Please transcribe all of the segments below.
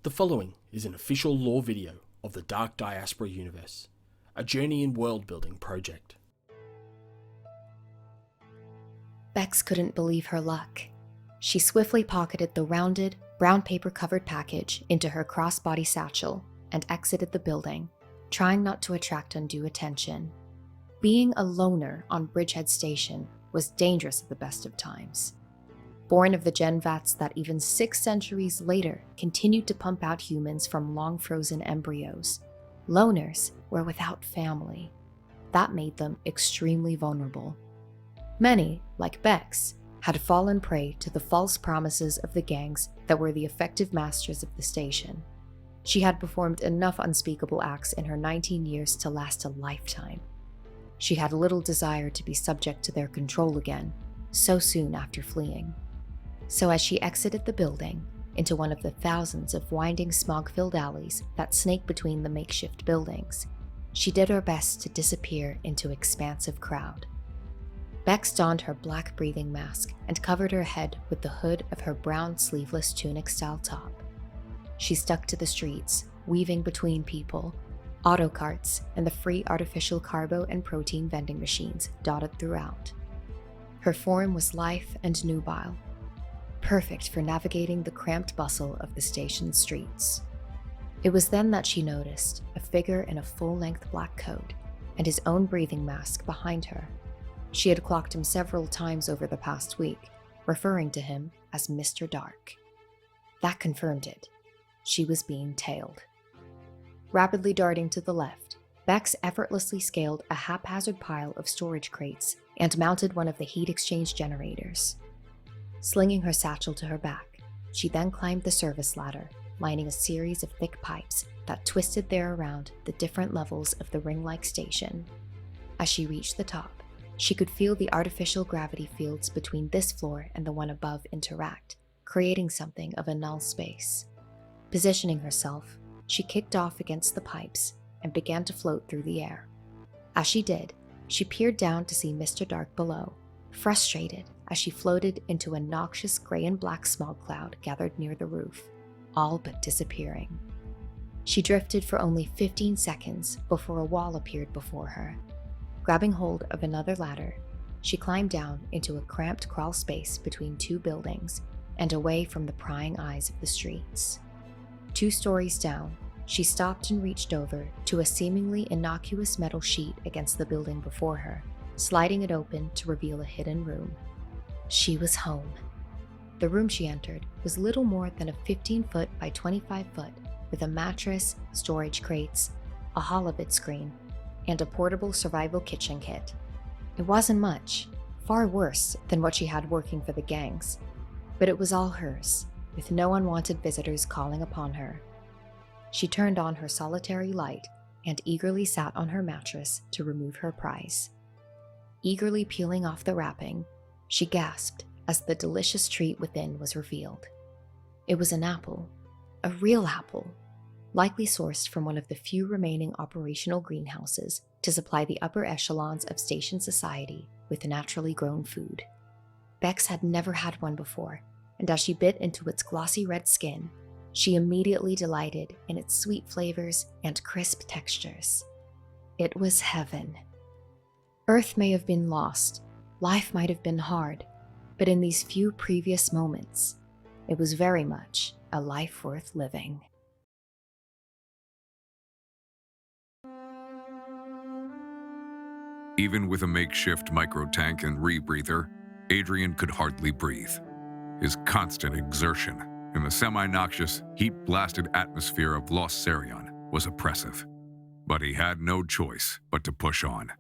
The following is an official lore video of the Dark Diaspora Universe, a journey in world-building project. Bex couldn't believe her luck. She swiftly pocketed the rounded, brown paper-covered package into her crossbody satchel and exited the building, trying not to attract undue attention. Being a loner on Bridgehead Station was dangerous at the best of times. Born of the gen vats that even 6 centuries later continued to pump out humans from long-frozen embryos, loners were without family. That made them extremely vulnerable. Many, like Bex, had fallen prey to the false promises of the gangs that were the effective masters of the station. She had performed enough unspeakable acts in her 19 years to last a lifetime. She had little desire to be subject to their control again, so soon after fleeing. So as she exited the building into one of the thousands of winding smog-filled alleys that snake between the makeshift buildings, she did her best to disappear into expansive crowd. Bex donned her black breathing mask and covered her head with the hood of her brown sleeveless tunic-style top. She stuck to the streets, weaving between people, auto carts, and the free artificial carbo and protein vending machines dotted throughout. Her form was lithe and nubile, perfect for navigating the cramped bustle of the station's streets. It was then that she noticed a figure in a full-length black coat and his own breathing mask behind her. She had clocked him several times over the past week, referring to him as Mr. Dark. That confirmed it. She was being tailed. Rapidly darting to the left, Bex effortlessly scaled a haphazard pile of storage crates and mounted one of the heat exchange generators. Slinging her satchel to her back, she then climbed the service ladder, lining a series of thick pipes that twisted there around the different levels of the ring-like station. As she reached the top, she could feel the artificial gravity fields between this floor and the one above interact, creating something of a null space. Positioning herself, she kicked off against the pipes and began to float through the air. As she did, she peered down to see Mr. Dark below, frustrated as she floated into a noxious gray and black smog cloud gathered near the roof, all but disappearing. She drifted for only 15 seconds before a wall appeared before her. Grabbing hold of another ladder, she climbed down into a cramped crawl space between 2 buildings and away from the prying eyes of the streets. 2 stories down, she stopped and reached over to a seemingly innocuous metal sheet against the building before her, sliding it open to reveal a hidden room. She was home. The room she entered was little more than a 15-foot by 25-foot with a mattress, storage crates, a holovid screen, and a portable survival kitchen kit. It wasn't much, far worse than what she had working for the gangs, but it was all hers, with no unwanted visitors calling upon her. She turned on her solitary light and eagerly sat on her mattress to remove her prize. Eagerly peeling off the wrapping, she gasped as the delicious treat within was revealed. It was an apple, a real apple, likely sourced from one of the few remaining operational greenhouses to supply the upper echelons of station society with naturally grown food. Bex had never had one before, and as she bit into its glossy red skin, she immediately delighted in its sweet flavors and crisp textures. It was heaven. Earth may have been lost, life might have been hard, but in these few previous moments, it was very much a life worth living. Even with a makeshift micro-tank and rebreather, Adrian could hardly breathe. His constant exertion in the semi-noxious, heat-blasted atmosphere of Los Serion was oppressive, but he had no choice but to push on.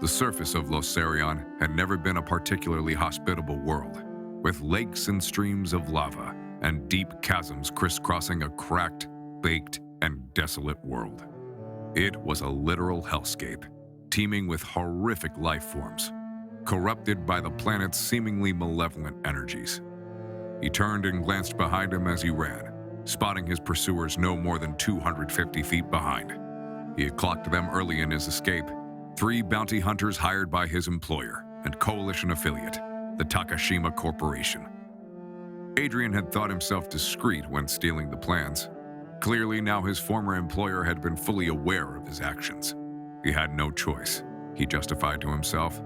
The surface of Los Serion had never been a particularly hospitable world, with lakes and streams of lava and deep chasms crisscrossing a cracked, baked, and desolate world. It was a literal hellscape, teeming with horrific life forms, corrupted by the planet's seemingly malevolent energies. He turned and glanced behind him as he ran, spotting his pursuers no more than 250 feet behind. He had clocked them early in his escape, 3 bounty hunters hired by his employer and coalition affiliate, the Takashima Corporation. Adrian had thought himself discreet when stealing the plans. Clearly now his former employer had been fully aware of his actions. He had no choice, he justified to himself.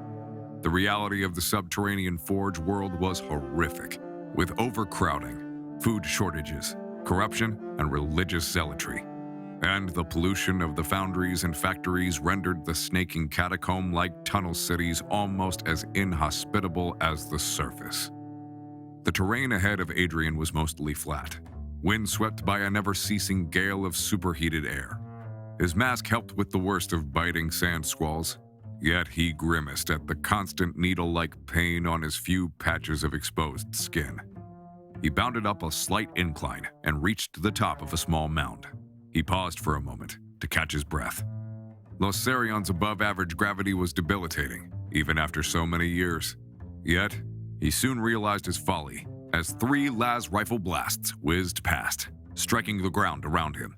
The reality of the subterranean forge world was horrific, with overcrowding, food shortages, corruption, and religious zealotry. And the pollution of the foundries and factories rendered the snaking catacomb-like tunnel cities almost as inhospitable as the surface. The terrain ahead of Adrian was mostly flat, windswept by a never-ceasing gale of superheated air. His mask helped with the worst of biting sand squalls, yet he grimaced at the constant needle-like pain on his few patches of exposed skin. He bounded up a slight incline and reached the top of a small mound. He paused for a moment to catch his breath. Los Serion's above-average gravity was debilitating, even after so many years. Yet, he soon realized his folly as 3 las rifle blasts whizzed past, striking the ground around him.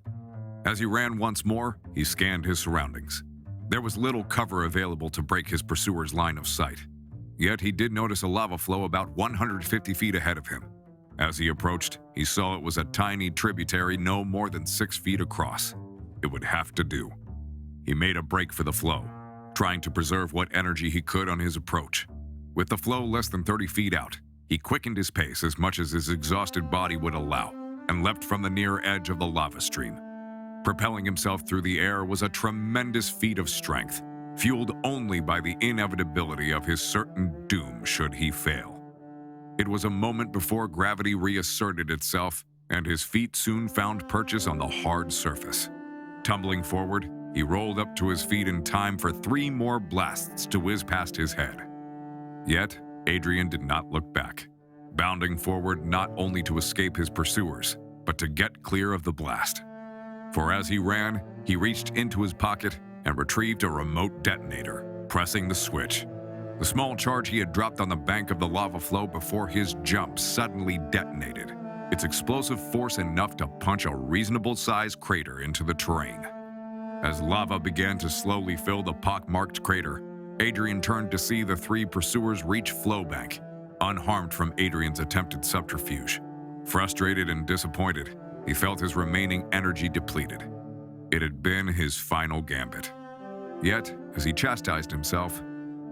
As he ran once more, he scanned his surroundings. There was little cover available to break his pursuer's line of sight. Yet he did notice a lava flow about 150 feet ahead of him. As he approached, he saw it was a tiny tributary no more than 6 feet across. It would have to do. He made a break for the flow, trying to preserve what energy he could on his approach. With the flow less than 30 feet out, he quickened his pace as much as his exhausted body would allow, and leapt from the near edge of the lava stream. Propelling himself through the air was a tremendous feat of strength, fueled only by the inevitability of his certain doom should he fail. It was a moment before gravity reasserted itself, and his feet soon found purchase on the hard surface. Tumbling forward, he rolled up to his feet in time for 3 more blasts to whiz past his head. Yet, Adrian did not look back, bounding forward not only to escape his pursuers, but to get clear of the blast. For as he ran, he reached into his pocket and retrieved a remote detonator, pressing the switch. The small charge he had dropped on the bank of the lava flow before his jump suddenly detonated, its explosive force enough to punch a reasonable-sized crater into the terrain. As lava began to slowly fill the pock-marked crater, Adrian turned to see the 3 pursuers reach flowbank, unharmed from Adrian's attempted subterfuge. Frustrated and disappointed, he felt his remaining energy depleted. It had been his final gambit. Yet, as he chastised himself,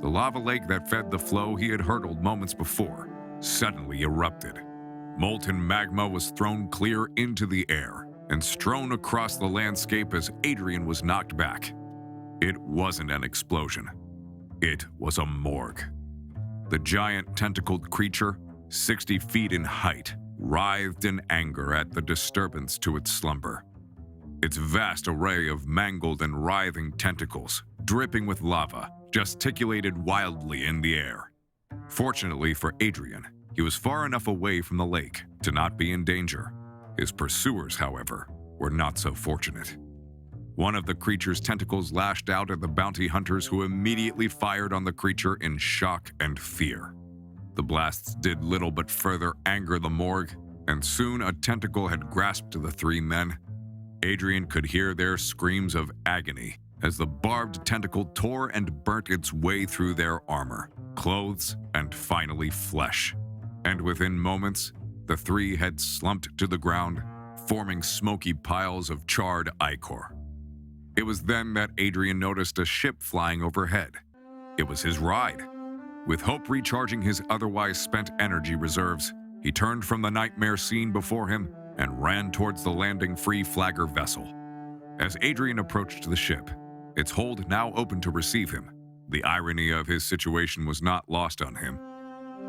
the lava lake that fed the flow he had hurdled moments before suddenly erupted. Molten magma was thrown clear into the air and strewn across the landscape as Adrian was knocked back. It wasn't an explosion. It was a morgue. The giant tentacled creature, 60 feet in height, writhed in anger at the disturbance to its slumber. Its vast array of mangled and writhing tentacles, dripping with lava, gesticulated wildly in the air. Fortunately for Adrian, he was far enough away from the lake to not be in danger. His pursuers, however, were not so fortunate. One of the creature's tentacles lashed out at the bounty hunters, who immediately fired on the creature in shock and fear. The blasts did little but further anger the morgue, and soon a tentacle had grasped the 3 men. Adrian could hear their screams of agony as the barbed tentacle tore and burnt its way through their armor, clothes, and finally flesh. And within moments, the 3 had slumped to the ground, forming smoky piles of charred ichor. It was then that Adrian noticed a ship flying overhead. It was his ride. With hope recharging his otherwise spent energy reserves, he turned from the nightmare scene before him and ran towards the landing free flagger vessel. As Adrian approached the ship, its hold now open to receive him, the irony of his situation was not lost on him.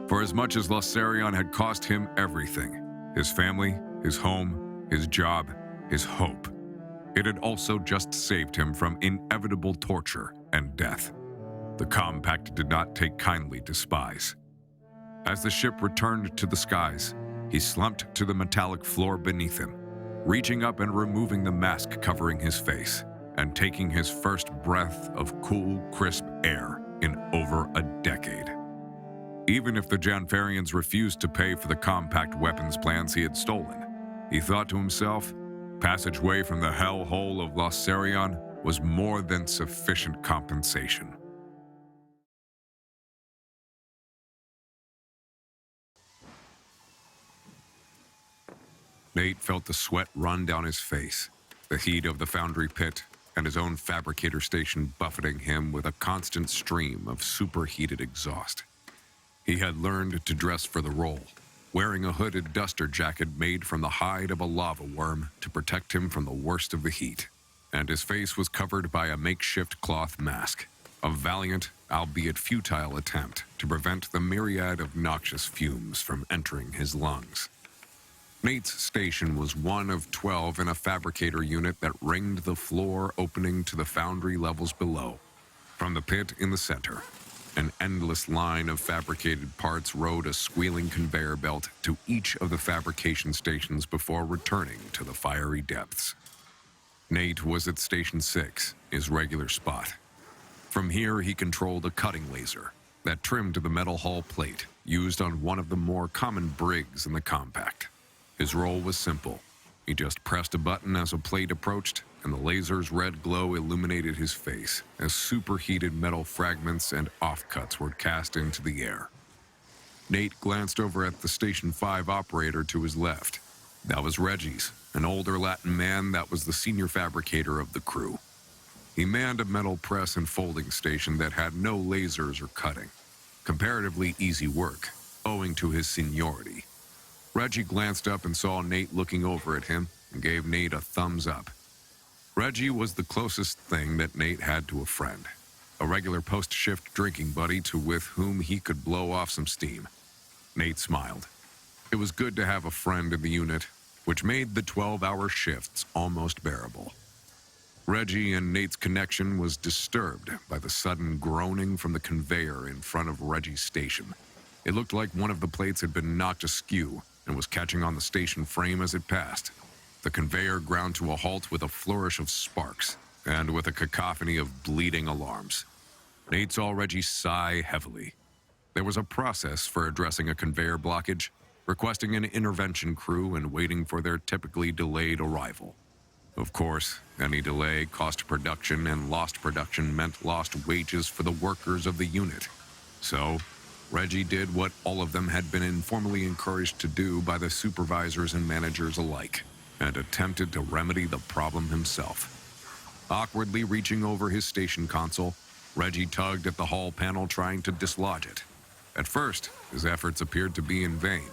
For as much as Los Serion had cost him everything, his family, his home, his job, his hope, it had also just saved him from inevitable torture and death. The compact did not take kindly to spies. As the ship returned to the skies, he slumped to the metallic floor beneath him, reaching up and removing the mask covering his face, and taking his first breath of cool, crisp air in over a decade. Even if the Janfarians refused to pay for the compact weapons plans he had stolen, he thought to himself, passageway from the hellhole of Los Serion was more than sufficient compensation. Nate felt the sweat run down his face, the heat of the foundry pit, and his own fabricator station buffeting him with a constant stream of superheated exhaust. He had learned to dress for the role, wearing a hooded duster jacket made from the hide of a lava worm to protect him from the worst of the heat, and his face was covered by a makeshift cloth mask, a valiant, albeit futile attempt to prevent the myriad of noxious fumes from entering his lungs. Nate's station was one of 12 in a fabricator unit that ringed the floor opening to the foundry levels below. From the pit in the center, an endless line of fabricated parts rode a squealing conveyor belt to each of the fabrication stations before returning to the fiery depths. Nate was at Station 6, his regular spot. From here, he controlled a cutting laser that trimmed the metal hull plate used on one of the more common brigs in the compact. His role was simple. He just pressed a button as a plate approached, and the laser's red glow illuminated his face as superheated metal fragments and offcuts were cast into the air. Nate glanced over at the Station 5 operator to his left. That was Reggie's, an older Latin man that was the senior fabricator of the crew. He manned a metal press and folding station that had no lasers or cutting. Comparatively easy work, owing to his seniority. Reggie glanced up and saw Nate looking over at him and gave Nate a thumbs up. Reggie was the closest thing that Nate had to a friend, a regular post-shift drinking buddy with whom he could blow off some steam. Nate smiled. It was good to have a friend in the unit, which made the 12-hour shifts almost bearable. Reggie and Nate's connection was disturbed by the sudden groaning from the conveyor in front of Reggie's station. It looked like one of the plates had been knocked askew and was catching on the station frame as it passed. The conveyor ground to a halt with a flourish of sparks and with a cacophony of bleeding alarms. Nate saw Reggie sigh heavily. There was a process for addressing a conveyor blockage, requesting an intervention crew and waiting for their typically delayed arrival. Of course, any delay cost production, and lost production meant lost wages for the workers of the unit. So, Reggie did what all of them had been informally encouraged to do by the supervisors and managers alike, and attempted to remedy the problem himself. Awkwardly reaching over his station console, Reggie tugged at the hull panel trying to dislodge it. At first, his efforts appeared to be in vain,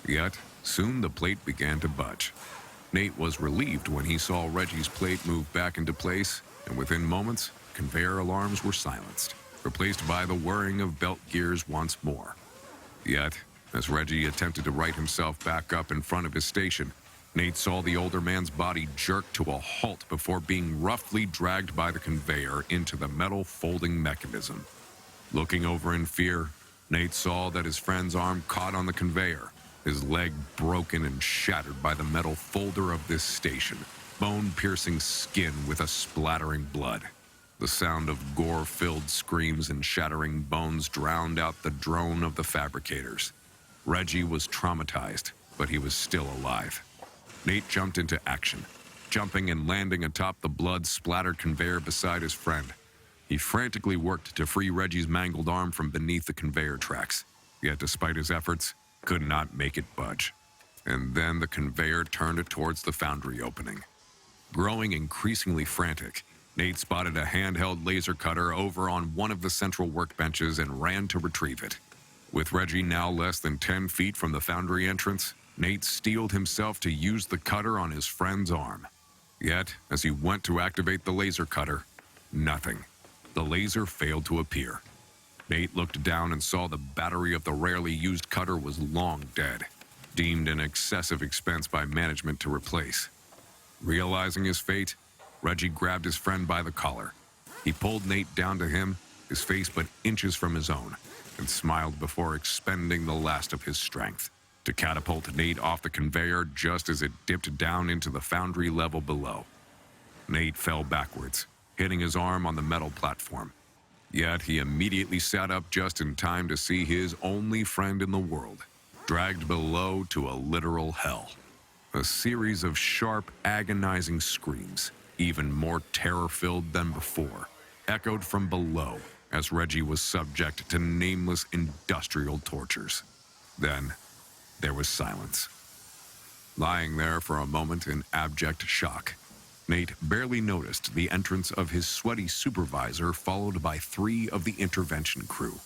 yet soon the plate began to budge. Nate was relieved when he saw Reggie's plate move back into place, and within moments, conveyor alarms were silenced, replaced by the whirring of belt gears once more. Yet, as Reggie attempted to right himself back up in front of his station, Nate saw the older man's body jerk to a halt before being roughly dragged by the conveyor into the metal folding mechanism. Looking over in fear, Nate saw that his friend's arm caught on the conveyor, his leg broken and shattered by the metal folder of this station, bone-piercing skin with a splattering blood. The sound of gore-filled screams and shattering bones drowned out the drone of the fabricators. Reggie was traumatized, but he was still alive. Nate jumped into action, jumping and landing atop the blood-splattered conveyor beside his friend. He frantically worked to free Reggie's mangled arm from beneath the conveyor tracks, yet despite his efforts, could not make it budge. And then the conveyor turned towards the foundry opening. Growing increasingly frantic, Nate spotted a handheld laser cutter over on one of the central workbenches and ran to retrieve it. With Reggie now less than 10 feet from the foundry entrance, Nate steeled himself to use the cutter on his friend's arm. Yet, as he went to activate the laser cutter, nothing. The laser failed to appear. Nate looked down and saw the battery of the rarely used cutter was long dead, deemed an excessive expense by management to replace. Realizing his fate, Reggie grabbed his friend by the collar. He pulled Nate down to him, his face but inches from his own, and smiled before expending the last of his strength to catapult Nate off the conveyor just as it dipped down into the foundry level below. Nate fell backwards, hitting his arm on the metal platform. Yet he immediately sat up just in time to see his only friend in the world dragged below to a literal hell. A series of sharp, agonizing screams, even more terror-filled than before, echoed from below as Reggie was subject to nameless industrial tortures. Then, there was silence. Lying there for a moment in abject shock, Nate barely noticed the entrance of his sweaty supervisor, followed by 3 of the intervention crew.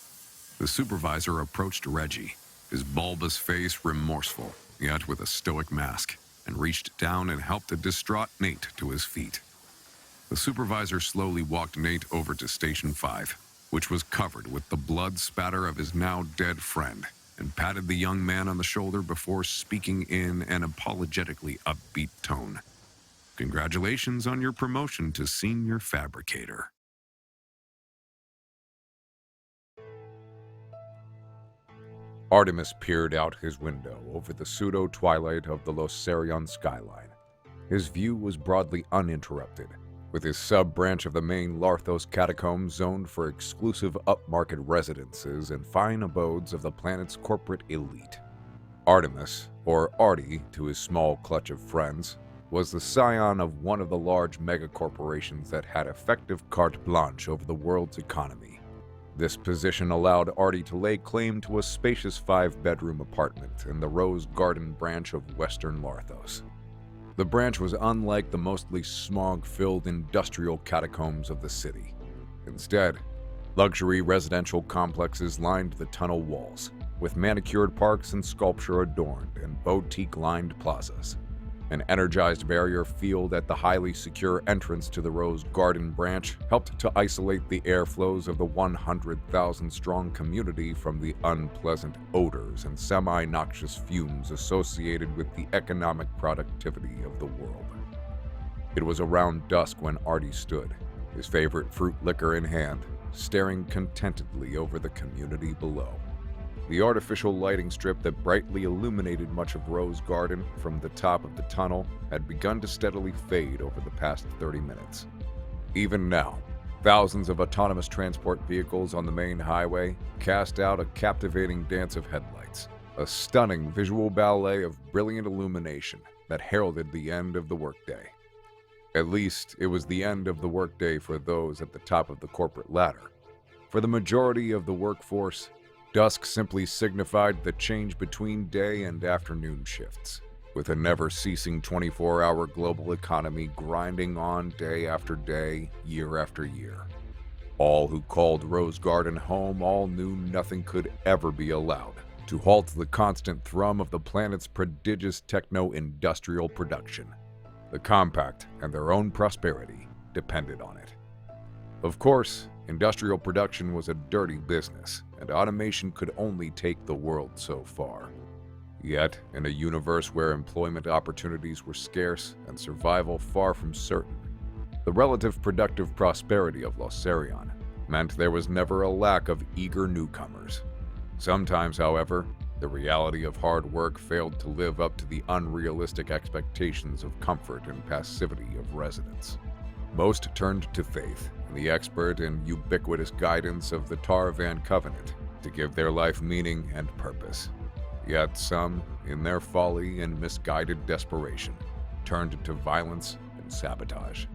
The supervisor approached Reggie, his bulbous face remorseful, yet with a stoic mask, and reached down and helped a distraught Nate to his feet. The supervisor slowly walked Nate over to Station 5, which was covered with the blood spatter of his now dead friend, and patted the young man on the shoulder before speaking in an apologetically upbeat tone. "Congratulations on your promotion to senior fabricator." Artemis peered out his window over the pseudo-twilight of the Losarion skyline. His view was broadly uninterrupted, with his sub-branch of the main Larthos catacomb zoned for exclusive upmarket residences and fine abodes of the planet's corporate elite. Artemis, or Artie to his small clutch of friends, was the scion of one of the large megacorporations that had effective carte blanche over the world's economy. This position allowed Artie to lay claim to a spacious 5-bedroom apartment in the Rose Garden branch of Western Larthos. The branch was unlike the mostly smog-filled industrial catacombs of the city. Instead, luxury residential complexes lined the tunnel walls, with manicured parks and sculpture adorned and boutique-lined plazas. An energized barrier field at the highly secure entrance to the Rose Garden branch helped to isolate the airflows of the 100,000-strong community from the unpleasant odors and semi-noxious fumes associated with the economic productivity of the world. It was around dusk when Artie stood, his favorite fruit liquor in hand, staring contentedly over the community below. The artificial lighting strip that brightly illuminated much of Rose Garden from the top of the tunnel had begun to steadily fade over the past 30 minutes. Even now, thousands of autonomous transport vehicles on the main highway cast out a captivating dance of headlights, a stunning visual ballet of brilliant illumination that heralded the end of the workday. At least, it was the end of the workday for those at the top of the corporate ladder. For the majority of the workforce, dusk simply signified the change between day and afternoon shifts, with a never-ceasing 24-hour global economy grinding on day after day, year after year. All who called Rose Garden home all knew nothing could ever be allowed to halt the constant thrum of the planet's prodigious techno-industrial production. The compact and their own prosperity depended on it. Of course, industrial production was a dirty business, and automation could only take the world so far. Yet, in a universe where employment opportunities were scarce and survival far from certain, the relative productive prosperity of Losarion meant there was never a lack of eager newcomers. Sometimes, however, the reality of hard work failed to live up to the unrealistic expectations of comfort and passivity of residents. Most turned to faith in the expert and ubiquitous guidance of the Tarvan Covenant to give their life meaning and purpose. Yet some, in their folly and misguided desperation, turned to violence and sabotage.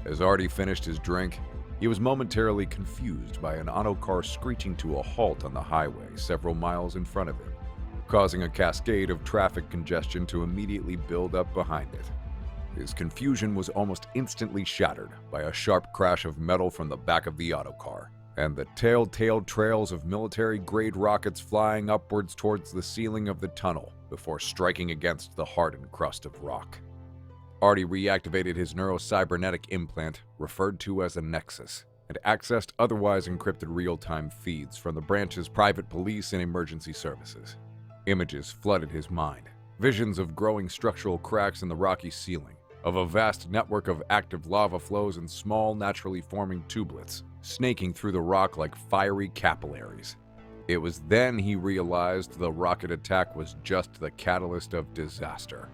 As Artie finished his drink, he was momentarily confused by an autocar screeching to a halt on the highway several miles in front of him, causing a cascade of traffic congestion to immediately build up behind it. His confusion was almost instantly shattered by a sharp crash of metal from the back of the autocar, and the telltale trails of military-grade rockets flying upwards towards the ceiling of the tunnel before striking against the hardened crust of rock. Artie reactivated his neurocybernetic implant, referred to as a Nexus, and accessed otherwise encrypted real-time feeds from the branch's private police and emergency services. Images flooded his mind, visions of growing structural cracks in the rocky ceiling, of a vast network of active lava flows and small, naturally forming tubelets, snaking through the rock like fiery capillaries. It was then he realized the rocket attack was just the catalyst of disaster.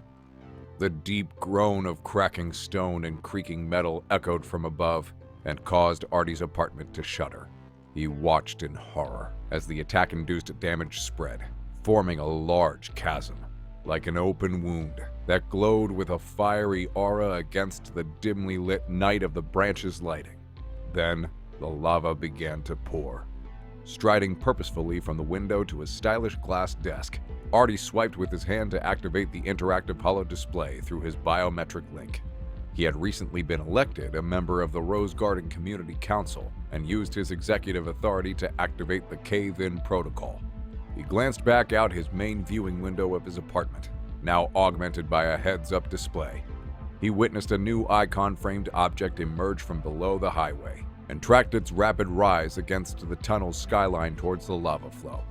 The deep groan of cracking stone and creaking metal echoed from above and caused Artie's apartment to shudder. He watched in horror as the attack-induced damage spread, forming a large chasm, like an open wound that glowed with a fiery aura against the dimly lit night of the branch's lighting. Then, the lava began to pour. Striding purposefully from the window to his stylish glass desk, Artie swiped with his hand to activate the interactive holo display through his biometric link. He had recently been elected a member of the Rose Garden Community Council and used his executive authority to activate the Cave-In Protocol. He glanced back out his main viewing window of his apartment, now augmented by a heads-up display. He witnessed a new icon-framed object emerge from below the highway and tracked its rapid rise against the tunnel's skyline towards the lava flow.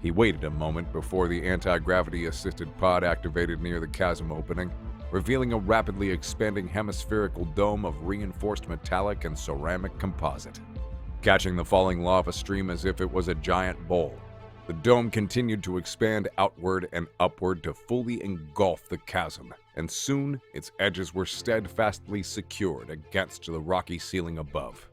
He waited a moment before the anti-gravity-assisted pod activated near the chasm opening, revealing a rapidly expanding hemispherical dome of reinforced metallic and ceramic composite. Catching the falling lava stream as if it was a giant bowl, the dome continued to expand outward and upward to fully engulf the chasm, and soon its edges were steadfastly secured against the rocky ceiling above.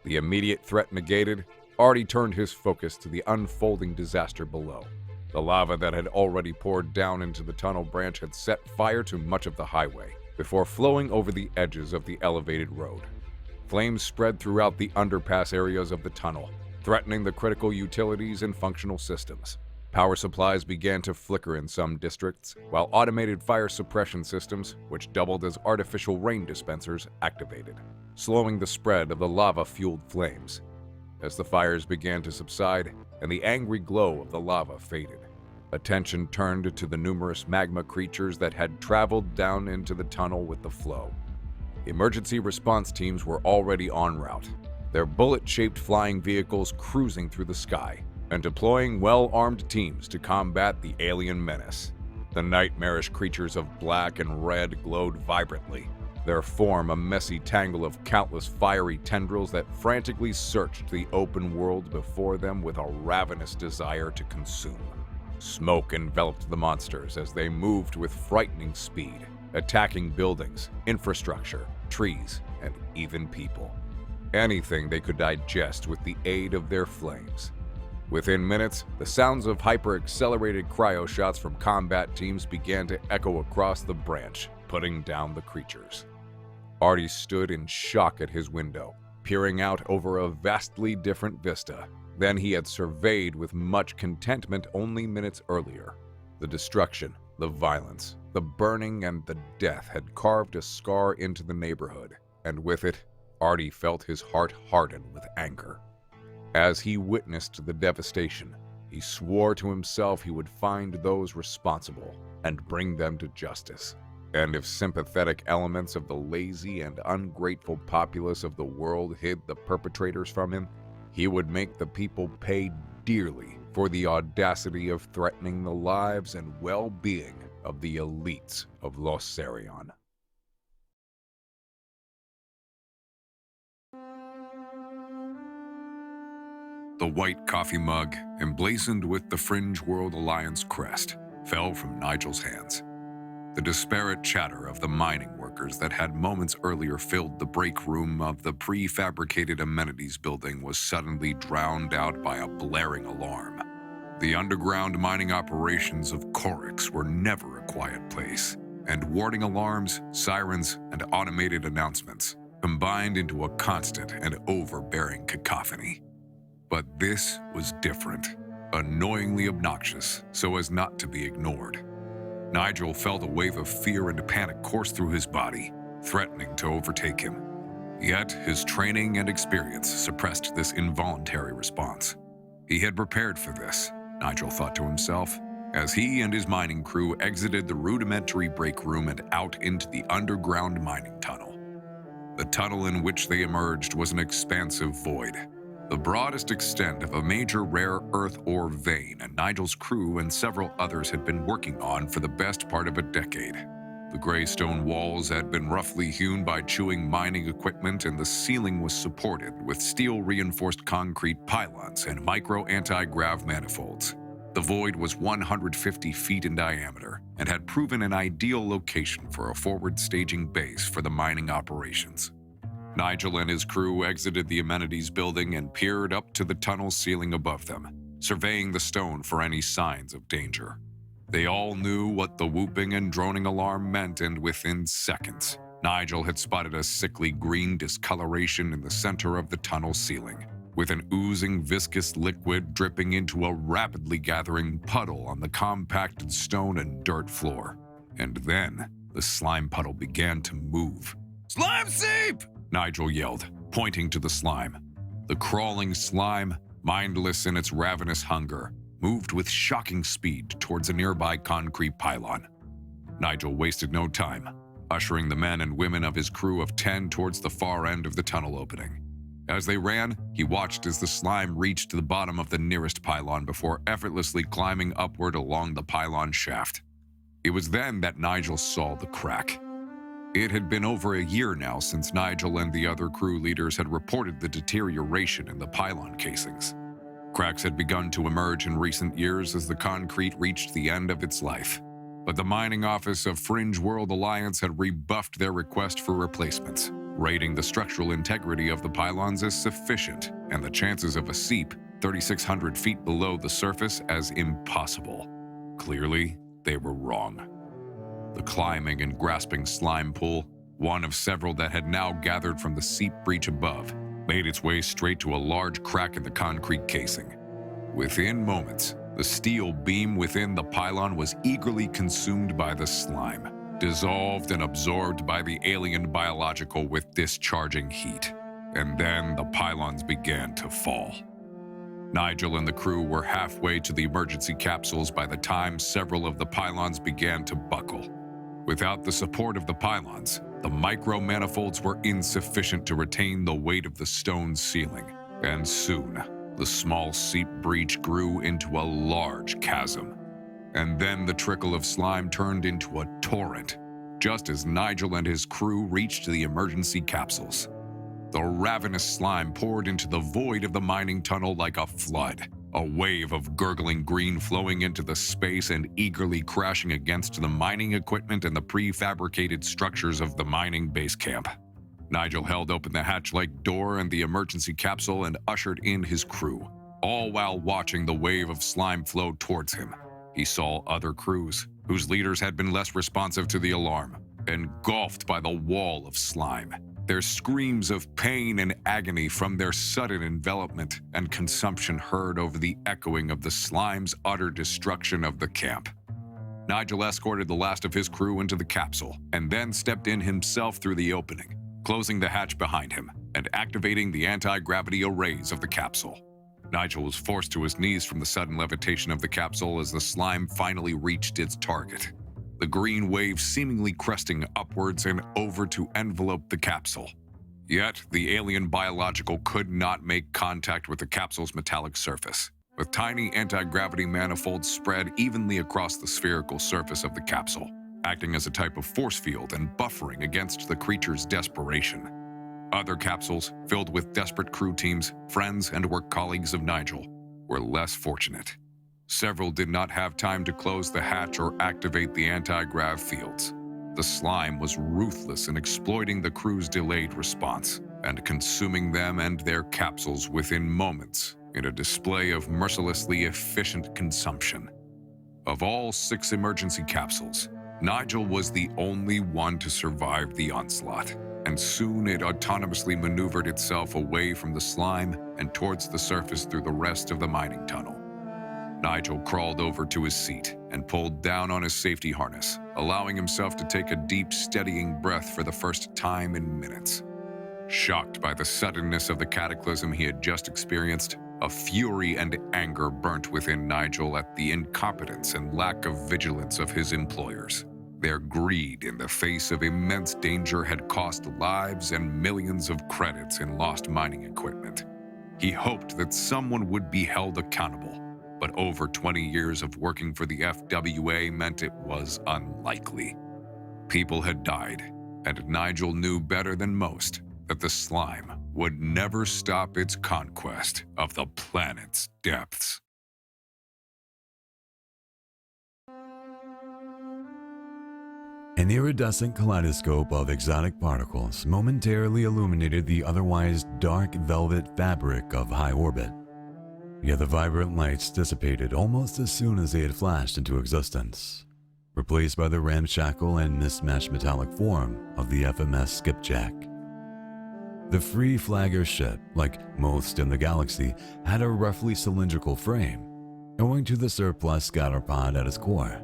The immediate threat negated, Artie turned his focus to the unfolding disaster below. The lava that had already poured down into the tunnel branch had set fire to much of the highway, before flowing over the edges of the elevated road. Flames spread throughout the underpass areas of the tunnel, threatening the critical utilities and functional systems. Power supplies began to flicker in some districts, while automated fire suppression systems, which doubled as artificial rain dispensers, activated, slowing the spread of the lava-fueled flames. As the fires began to subside and the angry glow of the lava faded, attention turned to the numerous magma creatures that had traveled down into the tunnel with the flow. Emergency response teams were already en route, their bullet-shaped flying vehicles cruising through the sky and deploying well-armed teams to combat the alien menace. The nightmarish creatures of black and red glowed vibrantly, their form a messy tangle of countless fiery tendrils that frantically searched the open world before them with a ravenous desire to consume. Smoke enveloped the monsters as they moved with frightening speed, attacking buildings, infrastructure, trees, and even people. Anything they could digest with the aid of their flames. Within minutes, the sounds of hyper-accelerated cryo shots from combat teams began to echo across the branch, putting down the creatures. Artie stood in shock at his window, peering out over a vastly different vista than he had surveyed with much contentment only minutes earlier. The destruction, the violence, the burning, and the death had carved a scar into the neighborhood, and with it, Artie felt his heart harden with anger. As he witnessed the devastation, he swore to himself he would find those responsible and bring them to justice. And if sympathetic elements of the lazy and ungrateful populace of the world hid the perpetrators from him, he would make the people pay dearly for the audacity of threatening the lives and well-being of the elites of Losarion. The white coffee mug, emblazoned with the Fringe World Alliance crest, fell from Nigel's hands. The disparate chatter of the mining workers that had moments earlier filled the break room of the prefabricated amenities building was suddenly drowned out by a blaring alarm. The underground mining operations of Corix were never a quiet place, and warning alarms, sirens, and automated announcements combined into a constant and overbearing cacophony. But this was different, annoyingly obnoxious so as not to be ignored. Nigel felt a wave of fear and panic course through his body, threatening to overtake him. Yet his training and experience suppressed this involuntary response. He had prepared for this, Nigel thought to himself, as he and his mining crew exited the rudimentary break room and out into the underground mining tunnel. The tunnel in which they emerged was an expansive void, the broadest extent of a major rare earth ore vein Nigel's crew and several others had been working on for the best part of a decade. The gray stone walls had been roughly hewn by chewing mining equipment, and the ceiling was supported with steel-reinforced concrete pylons and micro-anti-grav manifolds. The void was 150 feet in diameter and had proven an ideal location for a forward staging base for the mining operations. Nigel and his crew exited the amenities building and peered up to the tunnel ceiling above them, surveying the stone for any signs of danger. They all knew what the whooping and droning alarm meant, and within seconds, Nigel had spotted a sickly green discoloration in the center of the tunnel ceiling, with an oozing viscous liquid dripping into a rapidly gathering puddle on the compacted stone and dirt floor. And then, the slime puddle began to move. "Slime seep!" Nigel yelled, pointing to the slime. The crawling slime, mindless in its ravenous hunger, moved with shocking speed towards a nearby concrete pylon. Nigel wasted no time, ushering the men and women of his crew of 10 towards the far end of the tunnel opening. As they ran, he watched as the slime reached the bottom of the nearest pylon before effortlessly climbing upward along the pylon shaft. It was then that Nigel saw the crack. It had been over a year now since Nigel and the other crew leaders had reported the deterioration in the pylon casings. Cracks had begun to emerge in recent years as the concrete reached the end of its life, but the mining office of Fringe World Alliance had rebuffed their request for replacements, rating the structural integrity of the pylons as sufficient and the chances of a seep 3,600 feet below the surface as impossible. Clearly, they were wrong. The climbing and grasping slime pool, one of several that had now gathered from the seep breach above, made its way straight to a large crack in the concrete casing. Within moments, the steel beam within the pylon was eagerly consumed by the slime, dissolved and absorbed by the alien biological with discharging heat. And then the pylons began to fall. Nigel and the crew were halfway to the emergency capsules by the time several of the pylons began to buckle. Without the support of the pylons, the micro-manifolds were insufficient to retain the weight of the stone ceiling, and soon, the small seep breach grew into a large chasm. And then the trickle of slime turned into a torrent, just as Nigel and his crew reached the emergency capsules. The ravenous slime poured into the void of the mining tunnel like a flood, a wave of gurgling green flowing into the space and eagerly crashing against the mining equipment and the prefabricated structures of the mining base camp. Nigel held open the hatch-like door and the emergency capsule and ushered in his crew, all while watching the wave of slime flow towards him. He saw other crews, whose leaders had been less responsive to the alarm, engulfed by the wall of slime, their screams of pain and agony from their sudden envelopment and consumption heard over the echoing of the slime's utter destruction of the camp. Nigel escorted the last of his crew into the capsule and then stepped in himself through the opening, closing the hatch behind him and activating the anti-gravity arrays of the capsule. Nigel was forced to his knees from the sudden levitation of the capsule as the slime finally reached its target, the green wave seemingly cresting upwards and over to envelope the capsule. Yet, the alien biological could not make contact with the capsule's metallic surface, with tiny anti-gravity manifolds spread evenly across the spherical surface of the capsule, acting as a type of force field and buffering against the creature's desperation. Other capsules, filled with desperate crew teams, friends, and work colleagues of Nigel, were less fortunate. Several did not have time to close the hatch or activate the anti-grav fields. The slime was ruthless in exploiting the crew's delayed response and consuming them and their capsules within moments in a display of mercilessly efficient consumption. Of all 6 emergency capsules, Nigel was the only one to survive the onslaught, and soon it autonomously maneuvered itself away from the slime and towards the surface through the rest of the mining tunnel. Nigel crawled over to his seat and pulled down on his safety harness, allowing himself to take a deep, steadying breath for the first time in minutes. Shocked by the suddenness of the cataclysm he had just experienced, a fury and anger burnt within Nigel at the incompetence and lack of vigilance of his employers. Their greed in the face of immense danger had cost lives and millions of credits in lost mining equipment. He hoped that someone would be held accountable, but over 20 years of working for the FWA meant it was unlikely. People had died, and Nigel knew better than most that the slime would never stop its conquest of the planet's depths. An iridescent kaleidoscope of exotic particles momentarily illuminated the otherwise dark velvet fabric of high orbit. Yet the vibrant lights dissipated almost as soon as they had flashed into existence, replaced by the ramshackle and mismatched metallic form of the FMS skipjack. The Free Flagger ship, like most in the galaxy, had a roughly cylindrical frame, owing to the surplus scatterpod at its core.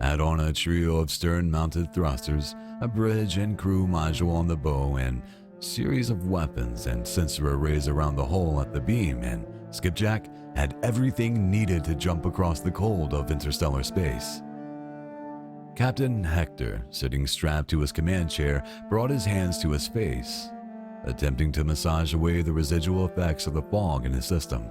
Add on a trio of stern-mounted thrusters, a bridge and crew module on the bow, and series of weapons and sensor arrays around the hull at the beam, and Skipjack had everything needed to jump across the cold of interstellar space. Captain Hector, sitting strapped to his command chair, brought his hands to his face, attempting to massage away the residual effects of the fog in his system.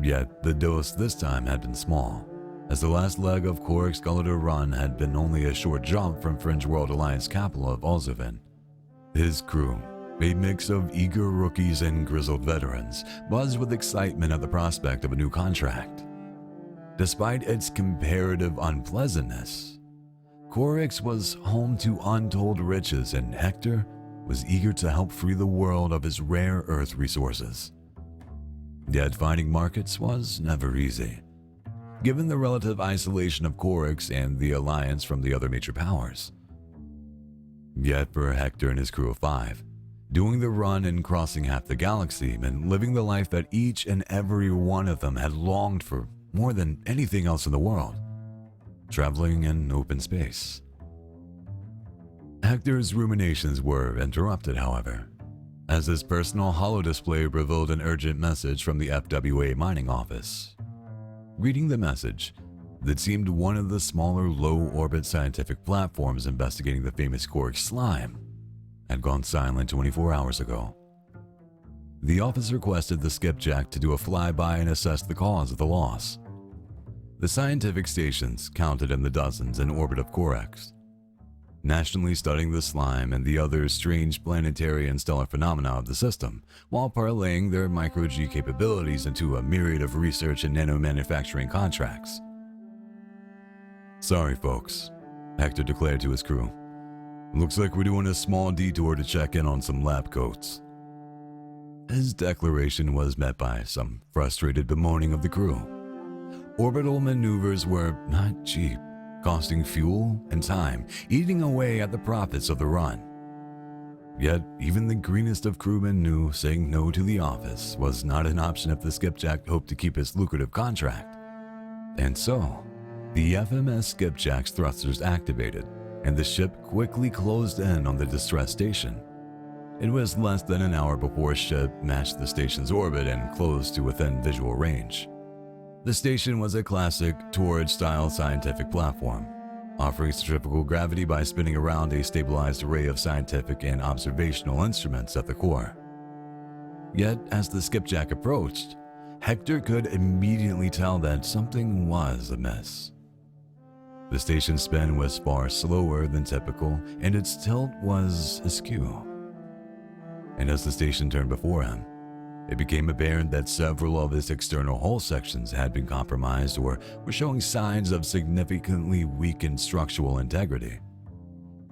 Yet the dose this time had been small, as the last leg of Korik's Gullitor run had been only a short jump from Fringe World Alliance capital of Olzovin. His crew, a mix of eager rookies and grizzled veterans, buzzed with excitement at the prospect of a new contract. Despite its comparative unpleasantness, Korik's was home to untold riches, and Hector was eager to help free the world of its rare Earth resources. Yet finding markets was never easy, given the relative isolation of Korik's and the alliance from the other major powers. Yet for Hector and his crew of 5, doing the run and crossing half the galaxy meant living the life that each and every one of them had longed for more than anything else in the world: traveling in open space. Hector's ruminations were interrupted, however, as his personal holodisplay revealed an urgent message from the FWA mining office. Reading the message, that seemed one of the smaller low-orbit scientific platforms investigating the famous Korik slime, had gone silent 24 hours ago. The office requested the Skipjack to do a flyby and assess the cause of the loss. The scientific stations counted in the dozens in orbit of Korex, nationally studying the slime and the other strange planetary and stellar phenomena of the system, while parlaying their micro-G capabilities into a myriad of research and nano-manufacturing contracts. "Sorry, folks," Hector declared to his crew. "Looks like we're doing a small detour to check in on some lab coats." His declaration was met by some frustrated bemoaning of the crew. Orbital maneuvers were not cheap, costing fuel and time, eating away at the profits of the run. Yet, even the greenest of crewmen knew saying no to the office was not an option if the Skipjack hoped to keep its lucrative contract. And so, the FMS Skipjack's thrusters activated, and the ship quickly closed in on the distressed station. It was less than an hour before a ship matched the station's orbit and closed to within visual range. The station was a classic Torrid-style scientific platform, offering centrifugal gravity by spinning around a stabilized array of scientific and observational instruments at the core. Yet, as the Skipjack approached, Hector could immediately tell that something was amiss. The station's spin was far slower than typical, and its tilt was askew. And as the station turned before him, it became apparent that several of its external hull sections had been compromised or were showing signs of significantly weakened structural integrity.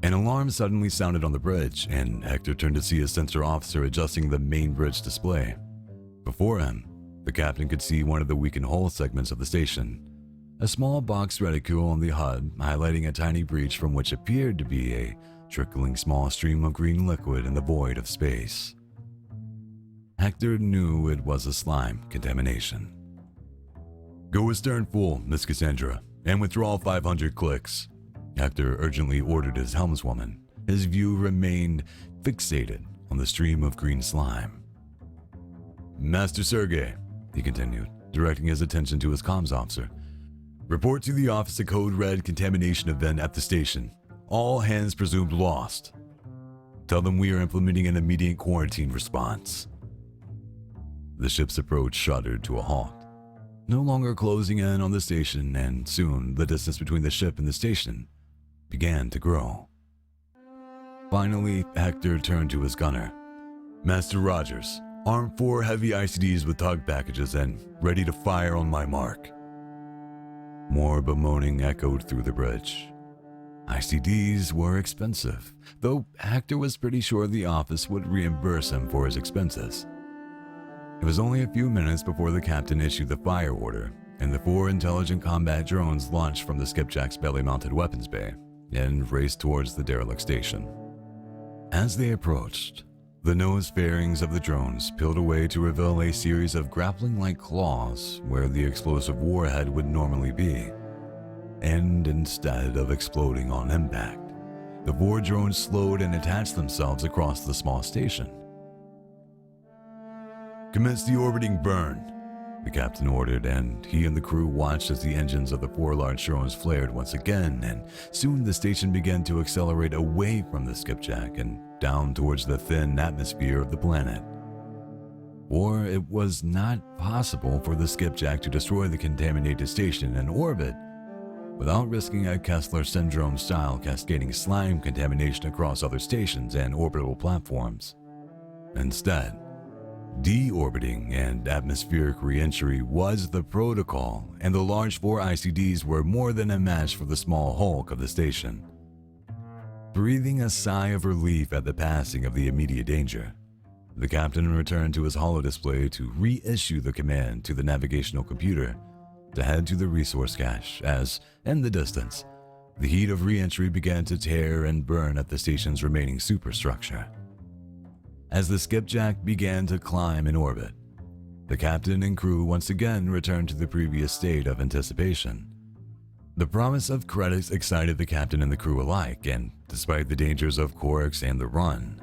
An alarm suddenly sounded on the bridge, and Hector turned to see a sensor officer adjusting the main bridge display. Before him, the captain could see one of the weakened hull segments of the station, a small box reticule on the HUD highlighting a tiny breach from which appeared to be a trickling small stream of green liquid in the void of space. Hector knew it was a slime contamination. "Go astern full, Miss Cassandra, and withdraw 500 clicks," Hector urgently ordered his helmswoman. His view remained fixated on the stream of green slime. "Master Seige," he continued, directing his attention to his comms officer. "Report to the office a code red contamination event at the station. All hands presumed lost. Tell them we are implementing an immediate quarantine response." The ship's approach shuddered to a halt, no longer closing in on the station, and soon the distance between the ship and the station began to grow. Finally, Hector turned to his gunner. "Master Rogers, arm 4 heavy ICDs with tug packages and ready to fire on my mark." More bemoaning echoed through the bridge. ICDs were expensive, though Hector was pretty sure the office would reimburse him for his expenses. It was only a few minutes before the captain issued the fire order, and the 4 intelligent combat drones launched from the Skipjack's belly-mounted weapons bay and raced towards the derelict station. As they approached, The nose fairings of the drones peeled away to reveal a series of grappling-like claws where the explosive warhead would normally be. And instead of exploding on impact, the 4 drones slowed and attached themselves across the small station. "Commence the orbiting burn," the captain ordered, and he and the crew watched as the engines of the 4 large drones flared once again, and soon the station began to accelerate away from the skipjack and down towards the thin atmosphere of the planet. For it was not possible for the skipjack to destroy the contaminated station in orbit without risking a Kessler syndrome-style cascading slime contamination across other stations and orbital platforms. Instead, deorbiting and atmospheric re-entry was the protocol, and the large 4 ICDs were more than a match for the small hulk of the station. Breathing a sigh of relief at the passing of the immediate danger, the captain returned to his holodisplay to reissue the command to the navigational computer to head to the resource cache as, in the distance, the heat of re-entry began to tear and burn at the station's remaining superstructure. As the skipjack began to climb in orbit, the captain and crew once again returned to the previous state of anticipation. The promise of credits excited the captain and the crew alike, and despite the dangers of Korix and the run,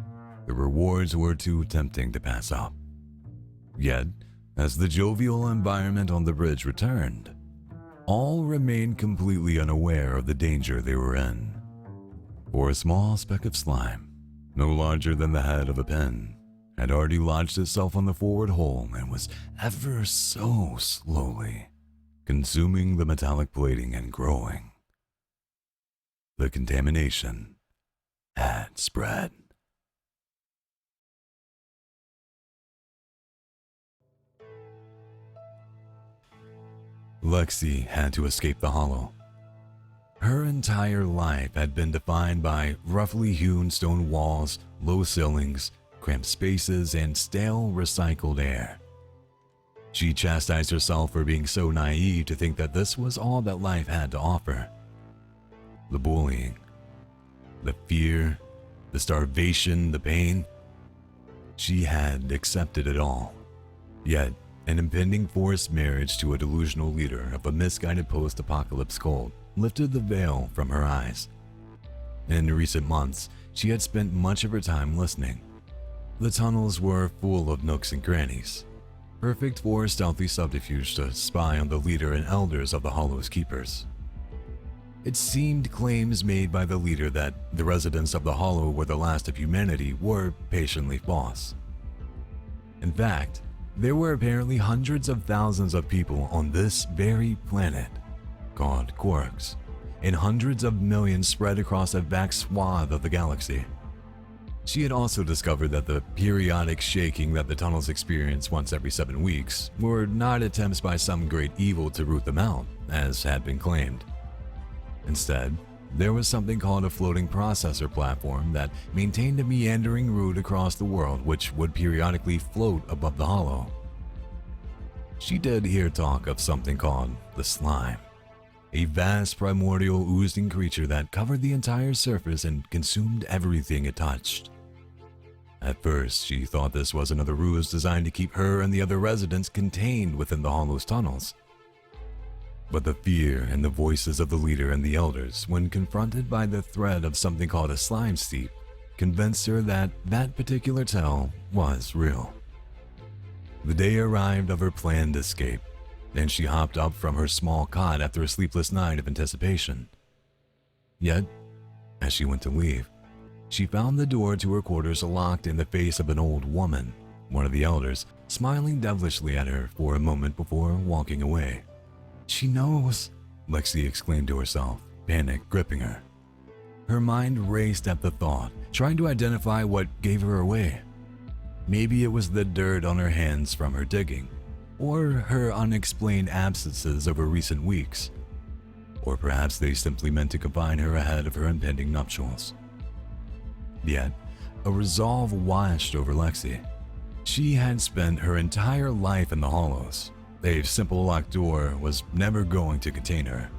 the rewards were too tempting to pass up. Yet, as the jovial environment on the bridge returned, all remained completely unaware of the danger they were in. For a small speck of slime, no larger than the head of a pin, had already lodged itself on the forward hull and was ever so slowly consuming the metallic plating and growing. The contamination had spread. Lexi had to escape the hollow. Her entire life had been defined by roughly hewn stone walls, low ceilings, cramped spaces, and stale recycled air. She chastised herself for being so naive to think that this was all that life had to offer. The bullying, the fear, the starvation, the pain. She had accepted it all. Yet, an impending forced marriage to a delusional leader of a misguided post-apocalypse cult lifted the veil from her eyes. In recent months, she had spent much of her time listening. The tunnels were full of nooks and crannies, perfect for stealthy subterfuge to spy on the leader and elders of the Hollow's keepers. It seemed claims made by the leader that the residents of the Hollow were the last of humanity were patiently false. In fact, there were apparently hundreds of thousands of people on this very planet, called Korix, and hundreds of millions spread across a vast swath of the galaxy. She had also discovered that the periodic shaking that the tunnels experience once every 7 weeks were not attempts by some great evil to root them out, as had been claimed. Instead, there was something called a floating processor platform that maintained a meandering route across the world which would periodically float above the hollow. She did hear talk of something called the slime, a vast primordial oozing creature that covered the entire surface and consumed everything it touched. At first, she thought this was another ruse designed to keep her and the other residents contained within the hollow's tunnels. But the fear and the voices of the leader and the elders, when confronted by the threat of something called a slime steep, convinced her that that particular tale was real. The day arrived of her planned escape, and she hopped up from her small cot after a sleepless night of anticipation. Yet, as she went to leave, she found the door to her quarters locked in the face of an old woman, one of the elders, smiling devilishly at her for a moment before walking away. "She knows," Lexi exclaimed to herself, panic gripping her. Her mind raced at the thought, trying to identify what gave her away. Maybe it was the dirt on her hands from her digging, or her unexplained absences over recent weeks. Or perhaps they simply meant to confine her ahead of her impending nuptials. Yet, a resolve washed over Lexi. She had spent her entire life in the hollows. A simple locked door was never going to contain her.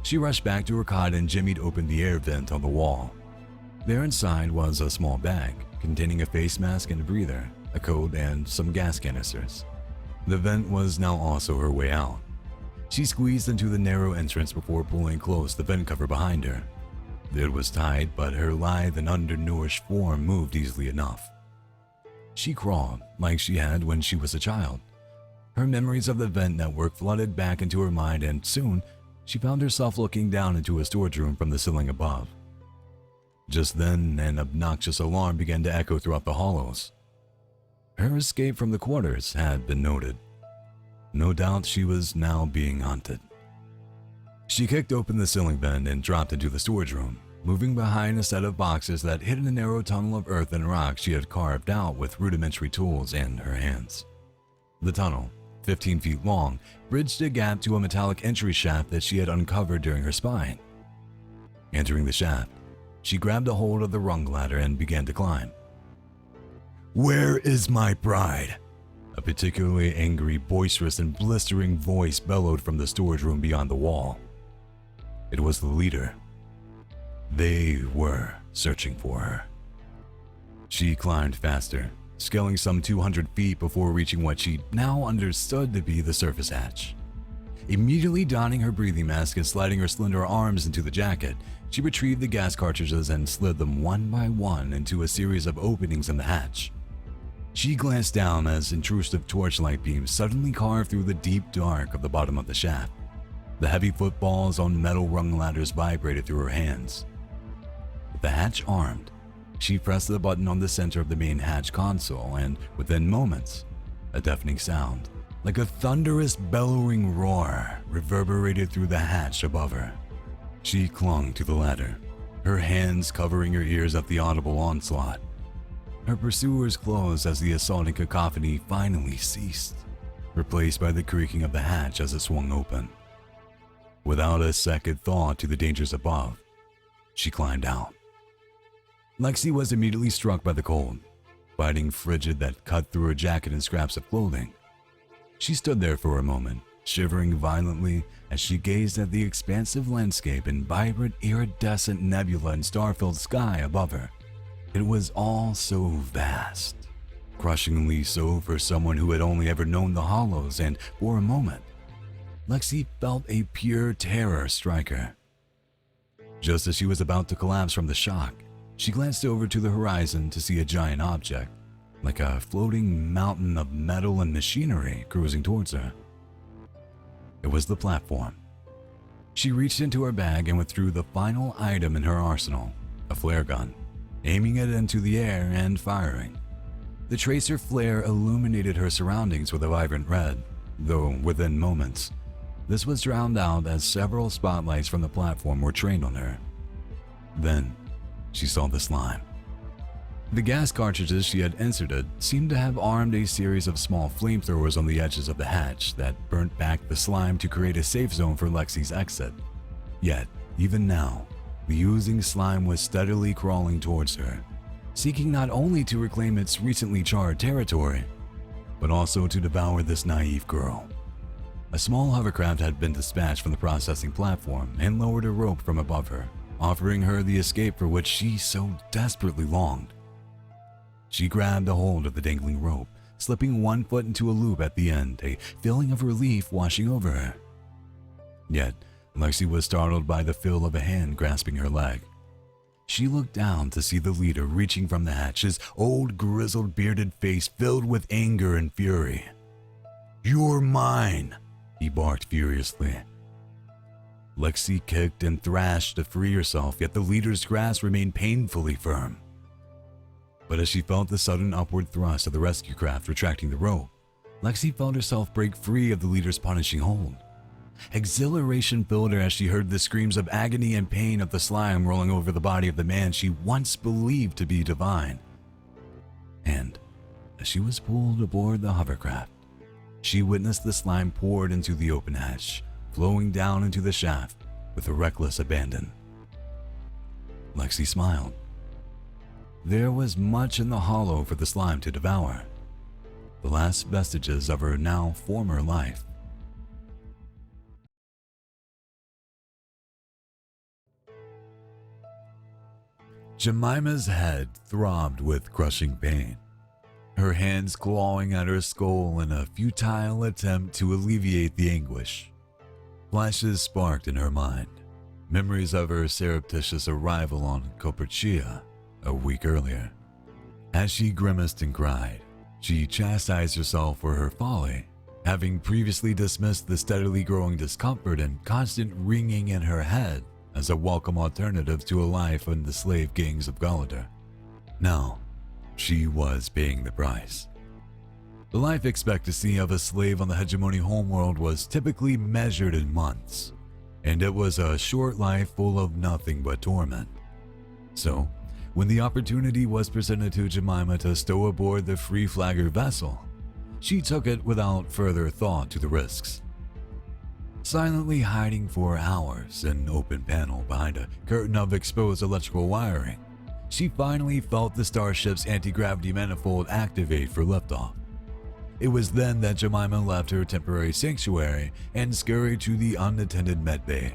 She rushed back to her cot and jimmied open the air vent on the wall. There inside was a small bag containing a face mask and a breather, a coat, and some gas canisters. The vent was now also her way out. She squeezed into the narrow entrance before pulling close the vent cover behind her. It was tight, but her lithe and undernourished form moved easily enough. She crawled like she had when she was a child. Her memories of the vent network flooded back into her mind, and soon she found herself looking down into a storage room from the ceiling above. Just then, an obnoxious alarm began to echo throughout the hollows. Her escape from the quarters had been noted. No doubt she was now being hunted. She kicked open the ceiling vent and dropped into the storage room, moving behind a set of boxes that hid in a narrow tunnel of earth and rock she had carved out with rudimentary tools in her hands. The tunnel, 15 feet long, bridged a gap to a metallic entry shaft that she had uncovered during her spine. Entering the shaft, she grabbed a hold of the rung ladder and began to climb. "Where is my bride?" A particularly angry, boisterous, and blistering voice bellowed from the storage room beyond the wall. It was the leader. They were searching for her. She climbed faster, scaling some 200 feet before reaching what she now understood to be the surface hatch. Immediately donning her breathing mask and sliding her slender arms into the jacket, she retrieved the gas cartridges and slid them one by one into a series of openings in the hatch. She glanced down as intrusive torchlight beams suddenly carved through the deep dark of the bottom of the shaft. The heavy footballs on metal rung ladders vibrated through her hands. With the hatch armed, she pressed the button on the center of the main hatch console, and within moments, a deafening sound, like a thunderous bellowing roar, reverberated through the hatch above her. She clung to the ladder, her hands covering her ears at the audible onslaught. Her pursuers closed as the assaulting cacophony finally ceased, replaced by the creaking of the hatch as it swung open. Without a second thought to the dangers above, she climbed out. Lexi was immediately struck by the cold, biting frigid that cut through her jacket and scraps of clothing. She stood there for a moment, shivering violently as she gazed at the expansive landscape and vibrant iridescent nebula and star-filled sky above her. It was all so vast, crushingly so for someone who had only ever known the hollows, and for a moment, Lexi felt a pure terror strike her. Just as she was about to collapse from the shock, she glanced over to the horizon to see a giant object, like a floating mountain of metal and machinery cruising towards her. It was the platform. She reached into her bag and withdrew the final item in her arsenal, a flare gun, aiming it into the air and firing. The tracer flare illuminated her surroundings with a vibrant red, though within moments, this was drowned out as several spotlights from the platform were trained on her. Then, she saw the slime. The gas cartridges she had inserted seemed to have armed a series of small flamethrowers on the edges of the hatch that burnt back the slime to create a safe zone for Lexi's exit. Yet, even now, the oozing slime was steadily crawling towards her, seeking not only to reclaim its recently charred territory, but also to devour this naive girl. A small hovercraft had been dispatched from the processing platform and lowered a rope from above her, offering her the escape for which she so desperately longed. She grabbed a hold of the dangling rope, slipping one foot into a loop at the end, a feeling of relief washing over her. Yet, Lexi was startled by the feel of a hand grasping her leg. She looked down to see the leader reaching from the hatch, his old grizzled bearded face filled with anger and fury. "You're mine," he barked furiously. Lexi kicked and thrashed to free herself, yet the leader's grasp remained painfully firm. But as she felt the sudden upward thrust of the rescue craft retracting the rope, Lexi felt herself break free of the leader's punishing hold. Exhilaration filled her as she heard the screams of agony and pain of the slime rolling over the body of the man she once believed to be divine. And as she was pulled aboard the hovercraft, she witnessed the slime poured into the open hatch, flowing down into the shaft with a reckless abandon. Lexi smiled. There was much in the hollow for the slime to devour, the last vestiges of her now former life. Jemima's head throbbed with crushing pain, her hands clawing at her skull in a futile attempt to alleviate the anguish. Flashes sparked in her mind, memories of her surreptitious arrival on Copercia a week earlier. As she grimaced and cried, she chastised herself for her folly, having previously dismissed the steadily growing discomfort and constant ringing in her head as a welcome alternative to a life in the slave gangs of Galador. Now, she was paying the price. The life expectancy of a slave on the hegemony homeworld was typically measured in months, and it was a short life full of nothing but torment. So, when the opportunity was presented to Jemima to stow aboard the Free Flagger vessel, she took it without further thought to the risks. Silently hiding for hours in an open panel behind a curtain of exposed electrical wiring, she finally felt the starship's anti-gravity manifold activate for liftoff. It was then that Jemima left her temporary sanctuary and scurried to the unattended medbay.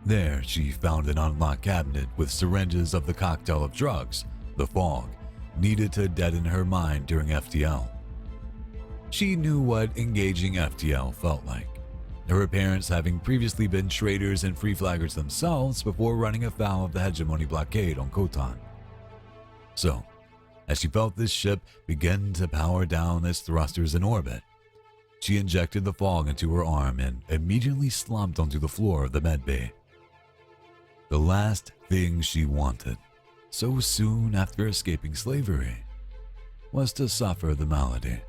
There, she found an unlocked cabinet with syringes of the cocktail of drugs, the fog, needed to deaden her mind during FTL. She knew what engaging FTL felt like, her parents having previously been traders and free flaggers themselves before running afoul of the hegemony blockade on Khotan. So, as she felt this ship begin to power down its thrusters in orbit, she injected the fog into her arm and immediately slumped onto the floor of the medbay. The last thing she wanted, so soon after escaping slavery, was to suffer the malady.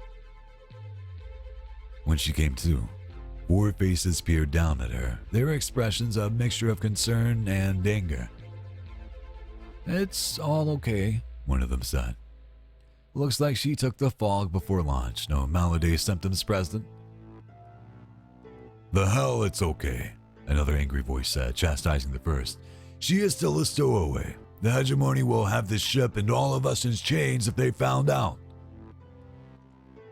When she came to, 4 faces peered down at her, their expressions a mixture of concern and anger. "It's all okay," one of them said. "Looks like she took the fog before launch, no malady symptoms present." "The hell it's okay," another angry voice said, chastising the first. "She is still a stowaway. The hegemony will have this ship and all of us in chains if they found out."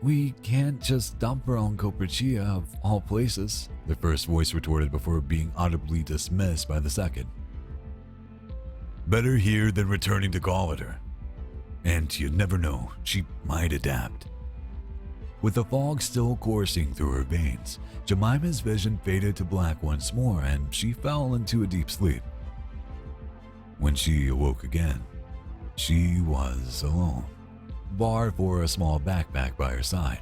"We can't just dump her on Copercia of all places," the first voice retorted before being audibly dismissed by the second. "Better here than returning to Galador. And you never know, she might adapt." With the fog still coursing through her veins, Jemima's vision faded to black once more and she fell into a deep sleep. When she awoke again, she was alone, bar for a small backpack by her side.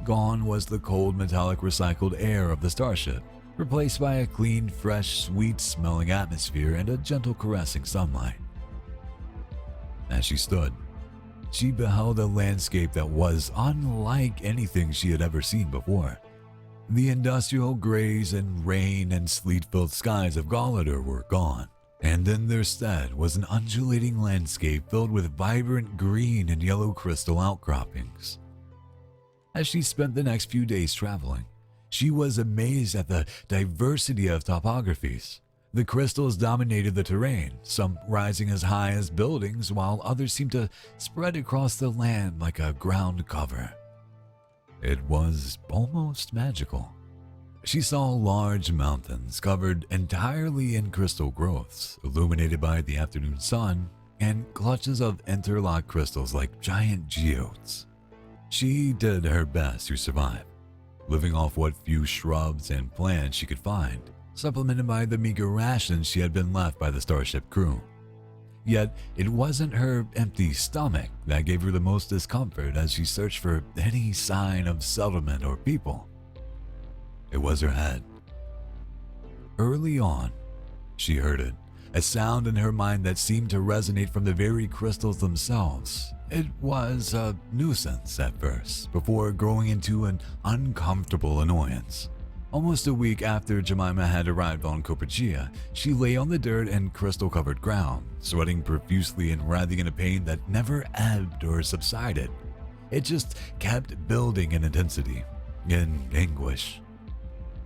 Gone was the cold metallic recycled air of the starship, replaced by a clean, fresh, sweet-smelling atmosphere and a gentle caressing sunlight. As she stood, she beheld a landscape that was unlike anything she had ever seen before. The industrial grays and rain and sleet-filled skies of Galador were gone, and in their stead was an undulating landscape filled with vibrant green and yellow crystal outcroppings. As she spent the next few days traveling, she was amazed at the diversity of topographies. The crystals dominated the terrain, some rising as high as buildings, while others seemed to spread across the land like a ground cover. It was almost magical. She saw large mountains covered entirely in crystal growths, illuminated by the afternoon sun, and clutches of interlocked crystals like giant geodes. She did her best to survive, living off what few shrubs and plants she could find, supplemented by the meager rations she had been left by the starship crew. Yet, it wasn't her empty stomach that gave her the most discomfort as she searched for any sign of settlement or people. It was her head. Early on, she heard it, a sound in her mind that seemed to resonate from the very crystals themselves. It was a nuisance at first, before growing into an uncomfortable annoyance. Almost a week after Jemima had arrived on Copercia, she lay on the dirt and crystal-covered ground, sweating profusely and writhing in a pain that never ebbed or subsided. It just kept building in intensity, in anguish,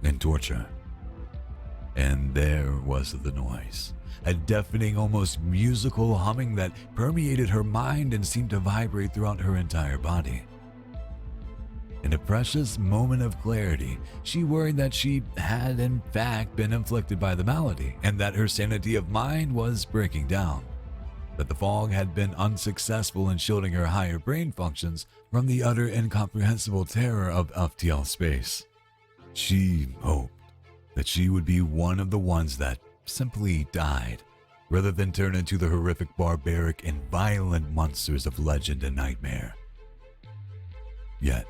in torture. And there was the noise, a deafening, almost musical humming that permeated her mind and seemed to vibrate throughout her entire body. In a precious moment of clarity, she worried that she had in fact been inflicted by the malady and that her sanity of mind was breaking down. that the fog had been unsuccessful in shielding her higher brain functions from the utter incomprehensible terror of FTL space. She hoped that she would be one of the ones that simply died, rather than turn into the horrific, barbaric, and violent monsters of legend and nightmare. Yet,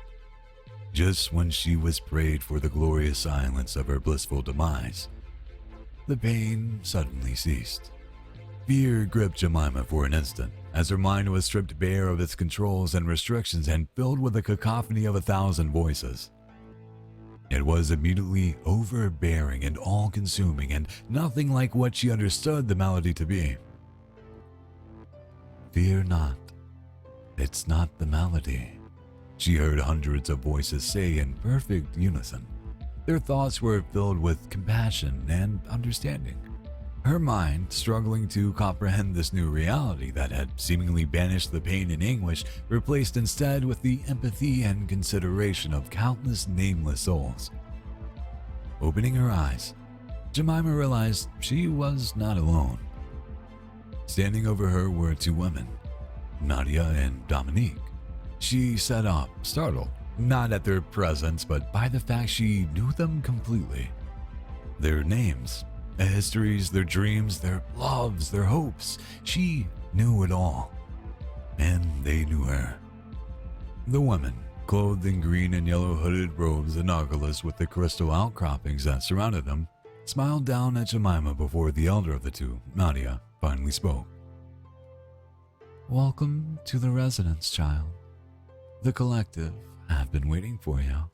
just when she was prayed for the glorious silence of her blissful demise, the pain suddenly ceased. Fear gripped Jemima for an instant, as her mind was stripped bare of its controls and restrictions and filled with a cacophony of 1,000 voices. It was immediately overbearing and all-consuming, and nothing like what she understood the malady to be. "Fear not, it's not the malady," she heard hundreds of voices say in perfect unison. Their thoughts were filled with compassion and understanding. Her mind, struggling to comprehend this new reality that had seemingly banished the pain and anguish, replaced instead with the empathy and consideration of countless nameless souls. Opening her eyes, Jemima realized she was not alone. Standing over her were two women, Nadia and Dominique. She sat up, startled, not at their presence, but by the fact she knew them completely. Their names, their histories, their dreams, their loves, their hopes. She knew it all, and they knew her. The women, clothed in green and yellow hooded robes analogous with the crystal outcroppings that surrounded them, smiled down at Jemima before the elder of the two, Nadia, finally spoke. "Welcome to the residence, child. The collective have been waiting for you."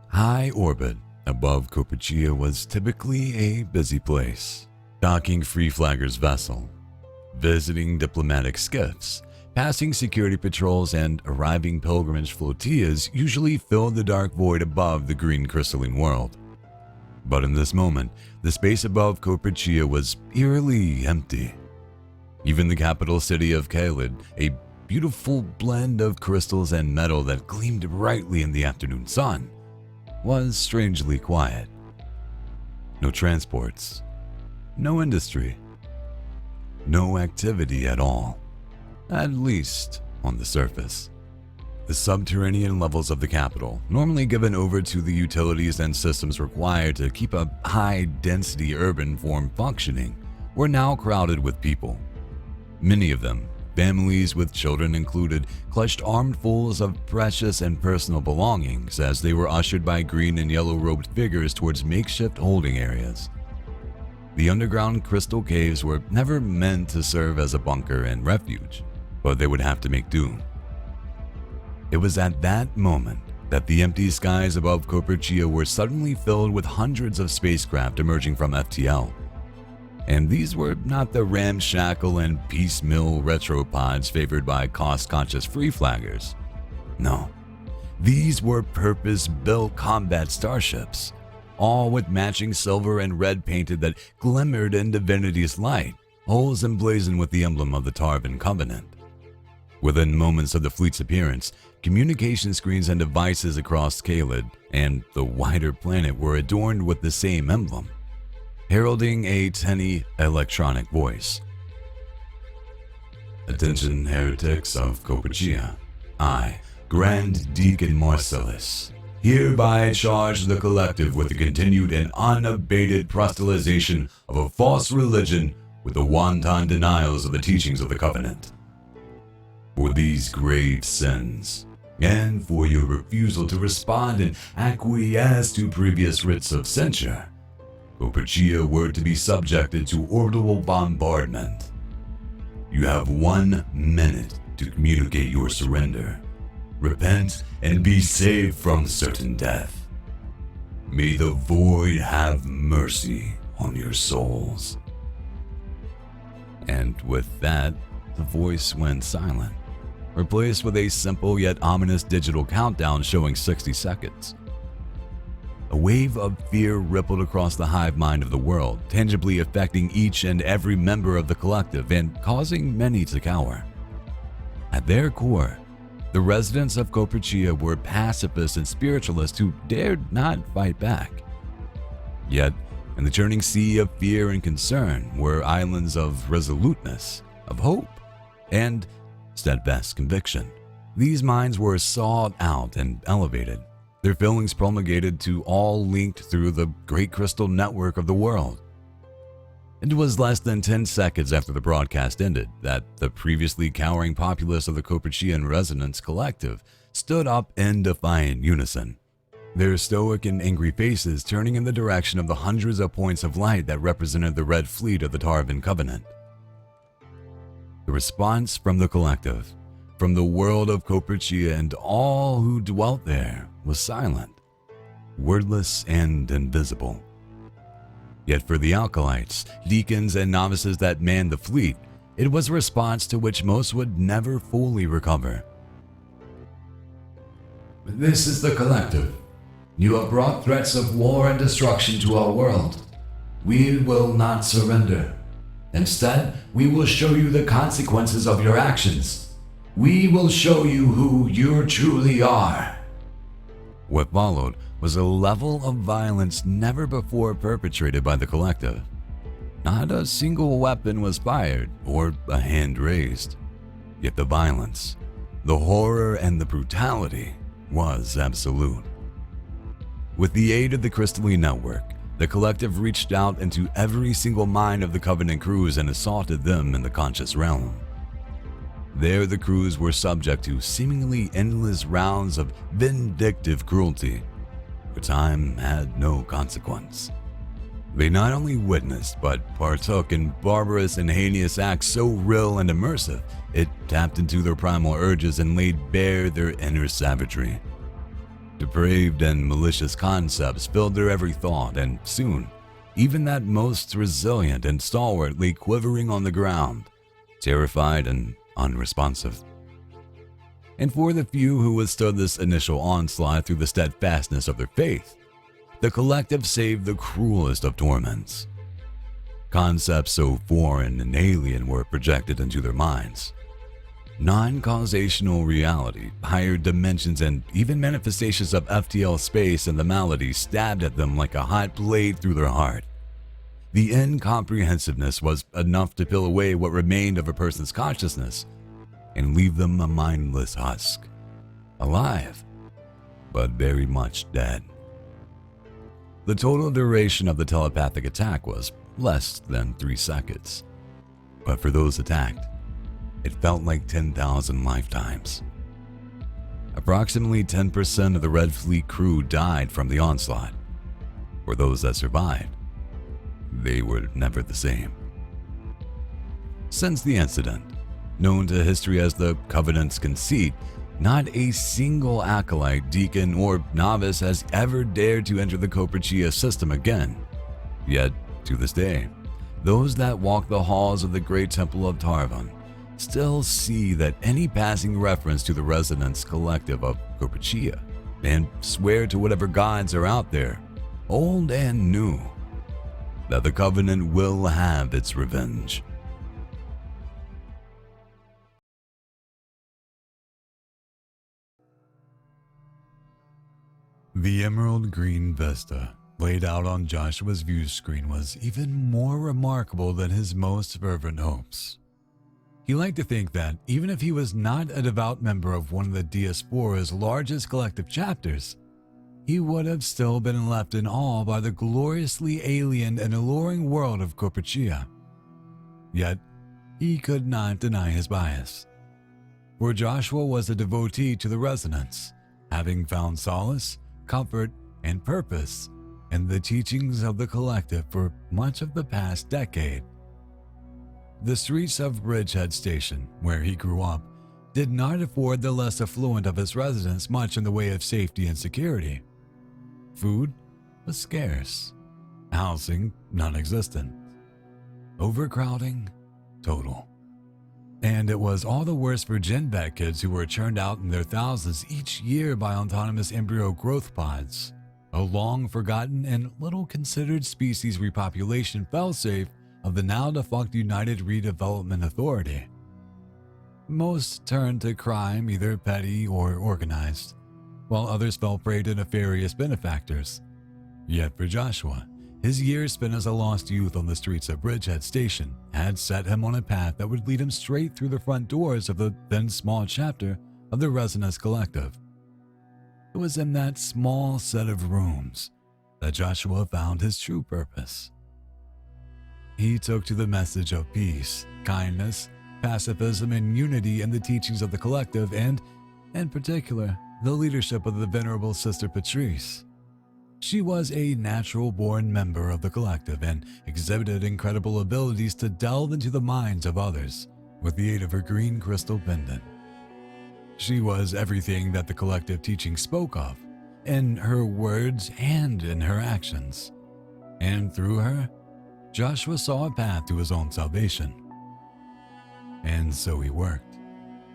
High orbit above Coperchia was typically a busy place. Docking free flaggers' vessel, visiting diplomatic skiffs, passing security patrols, and arriving pilgrimage flotillas usually filled the dark void above the green crystalline world. But in this moment, the space above Coperchia was eerily empty. Even the capital city of Caelid, a beautiful blend of crystals and metal that gleamed brightly in the afternoon sun, was strangely quiet. No transports, no industry, no activity at all, at least on the surface. The subterranean levels of the capital, normally given over to the utilities and systems required to keep a high-density urban form functioning, were now crowded with people. Many of them, families with children included, clutched armfuls of precious and personal belongings as they were ushered by green and yellow-robed figures towards makeshift holding areas. The underground crystal caves were never meant to serve as a bunker and refuge, but they would have to make do. It was at that moment that the empty skies above Coperchia were suddenly filled with hundreds of spacecraft emerging from FTL. And these were not the ramshackle and piecemeal retropods favored by cost-conscious free flaggers. No, these were purpose-built combat starships, all with matching silver and red painted that glimmered in divinity's light, hulls emblazoned with the emblem of the Tarvan Covenant. Within moments of the fleet's appearance, communication screens and devices across Caelid and the wider planet were adorned with the same emblem, heralding a tinny electronic voice. "Attention, heretics of Coperchia. I, Grand Deacon Marcellus, hereby charge the collective with the continued and unabated proselytization of a false religion with the wanton denials of the teachings of the Covenant. For these grave sins, and for your refusal to respond and acquiesce to previous writs of censure, Coperchia were to be subjected to orbital bombardment. You have 1 minute to communicate your surrender. Repent and be saved from certain death. May the void have mercy on your souls." And with that, the voice went silent, replaced with a simple yet ominous digital countdown showing 60 seconds. A wave of fear rippled across the hive mind of the world, tangibly affecting each and every member of the collective and causing many to cower. At their core, the residents of Coperchia were pacifists and spiritualists who dared not fight back. Yet, in the churning sea of fear and concern were islands of resoluteness, of hope, and steadfast conviction. These minds were sought out and elevated, their feelings promulgated to all linked through the great crystal network of the world. It was less than 10 seconds after the broadcast ended that the previously cowering populace of the Coperchian Resonance Collective stood up in defiant unison, their stoic and angry faces turning in the direction of the hundreds of points of light that represented the Red Fleet of the Tarvan Covenant. The response from the collective, from the world of Coperchia and all who dwelt there, was silent, wordless and invisible. Yet for the acolytes, deacons, and novices that manned the fleet, it was a response to which most would never fully recover. This is the collective. You have brought threats of war and destruction to our world. We will not surrender. Instead, we will show you the consequences of your actions. We will show you who you truly are. What followed was a level of violence never before perpetrated by the collective. Not a single weapon was fired or a hand raised. Yet the violence, the horror, and the brutality was absolute. With the aid of the crystalline network, the collective reached out into every single mind of the Covenant crews and assaulted them in the conscious realm. There the crews were subject to seemingly endless rounds of vindictive cruelty, where time had no consequence. They not only witnessed, but partook in barbarous and heinous acts so real and immersive, it tapped into their primal urges and laid bare their inner savagery. Depraved and malicious concepts filled their every thought, and soon, even that most resilient and stalwart lay quivering on the ground, terrified and unresponsive. And for the few who withstood this initial onslaught through the steadfastness of their faith, the collective saved the cruelest of torments. Concepts so foreign and alien were projected into their minds. Non-causational reality, higher dimensions, and even manifestations of FTL space and the malady stabbed at them like a hot blade through their heart. The incomprehensiveness was enough to peel away what remained of a person's consciousness and leave them a mindless husk, alive, but very much dead. The total duration of the telepathic attack was less than 3 seconds, but for those attacked, it felt like 10,000 lifetimes. Approximately 10% of the Red Fleet crew died from the onslaught. For those that survived, they were never the same. Since the incident, known to history as the Covenant's Conceit, not a single acolyte, deacon, or novice has ever dared to enter the Coperchia system again. Yet, to this day, those that walk the halls of the great temple of Tarvan still see that any passing reference to the Resonance Collective of Coperchia and swear to whatever gods are out there, old and new, that the Covenant will have its revenge. The emerald green vista laid out on Joshua's view screen was even more remarkable than his most fervent hopes. He liked to think that even if he was not a devout member of one of the Diaspora's largest collective chapters, he would have still been left in awe by the gloriously alien and alluring world of Coperchia. Yet, he could not deny his bias. For Joshua was a devotee to the Resonance, having found solace, comfort, and purpose in the teachings of the collective for much of the past decade. The streets of Bridgehead Station, where he grew up, did not afford the less affluent of its residents much in the way of safety and security. Food was scarce, housing non-existent, overcrowding total. And it was all the worse for gen vet kids who were churned out in their thousands each year by autonomous embryo growth pods, a long-forgotten and little-considered species repopulation failsafe of the now-defunct United Redevelopment Authority. Most turned to crime, either petty or organized, while others fell prey to nefarious benefactors. Yet for Joshua, His years spent as a lost youth on the streets of Bridgehead Station had set him on a path that would lead him straight through the front doors of the then small chapter of the Resonance Collective. It was in that small set of rooms that Joshua found his true purpose. He took to the message of peace, kindness, pacifism, and unity in the teachings of the collective and, in particular, the leadership of the Venerable Sister Patrice. She was a natural-born member of the collective and exhibited incredible abilities to delve into the minds of others with the aid of her green crystal pendant. She was everything that the collective teaching spoke of, in her words and in her actions. And through her, Joshua saw a path to his own salvation. And so he worked,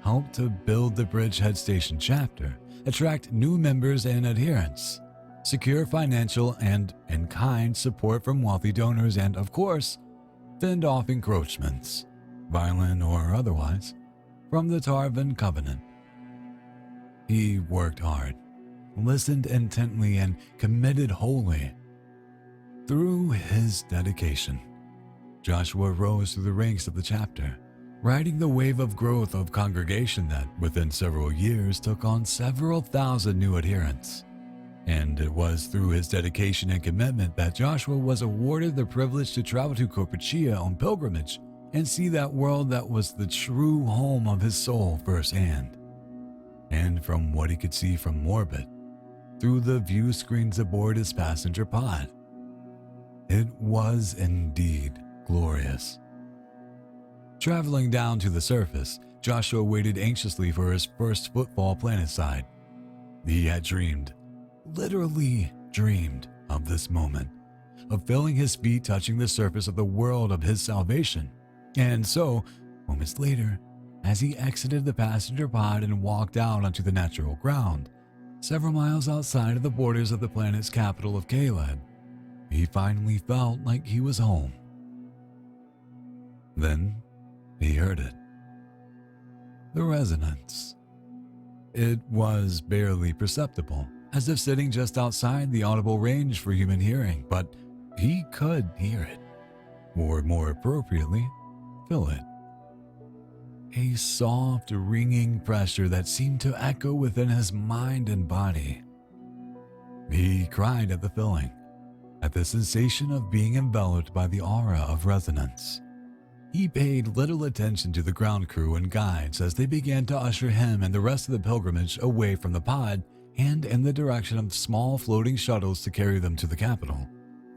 helped to build the Bridgehead Station chapter, attract new members and adherents, secure financial and in-kind support from wealthy donors, and, of course, fend off encroachments, violent or otherwise, from the Tarvan Covenant. He worked hard, listened intently, and committed wholly. Through his dedication, Joshua rose through the ranks of the chapter, riding the wave of growth of congregation that, within several years, took on several thousand new adherents. And it was through his dedication and commitment that Joshua was awarded the privilege to travel to Corpuccia on pilgrimage and see that world that was the true home of his soul firsthand. And from what he could see from orbit, through the view screens aboard his passenger pod, it was indeed glorious. Traveling down to the surface, Joshua waited anxiously for his first footfall planetside. He had dreamed, literally dreamed, of this moment, of feeling his feet touching the surface of the world of his salvation. And so, moments later, as he exited the passenger pod and walked out onto the natural ground, several miles outside of the borders of the planet's capital of Kaled, he finally felt like he was home. Then, he heard it. The resonance. It was barely perceptible, as if sitting just outside the audible range for human hearing, but he could hear it, or more appropriately, feel it. A soft, ringing pressure that seemed to echo within his mind and body. He cried at the feeling, at the sensation of being enveloped by the aura of resonance. He paid little attention to the ground crew and guides as they began to usher him and the rest of the pilgrimage away from the pod and in the direction of small floating shuttles to carry them to the capital.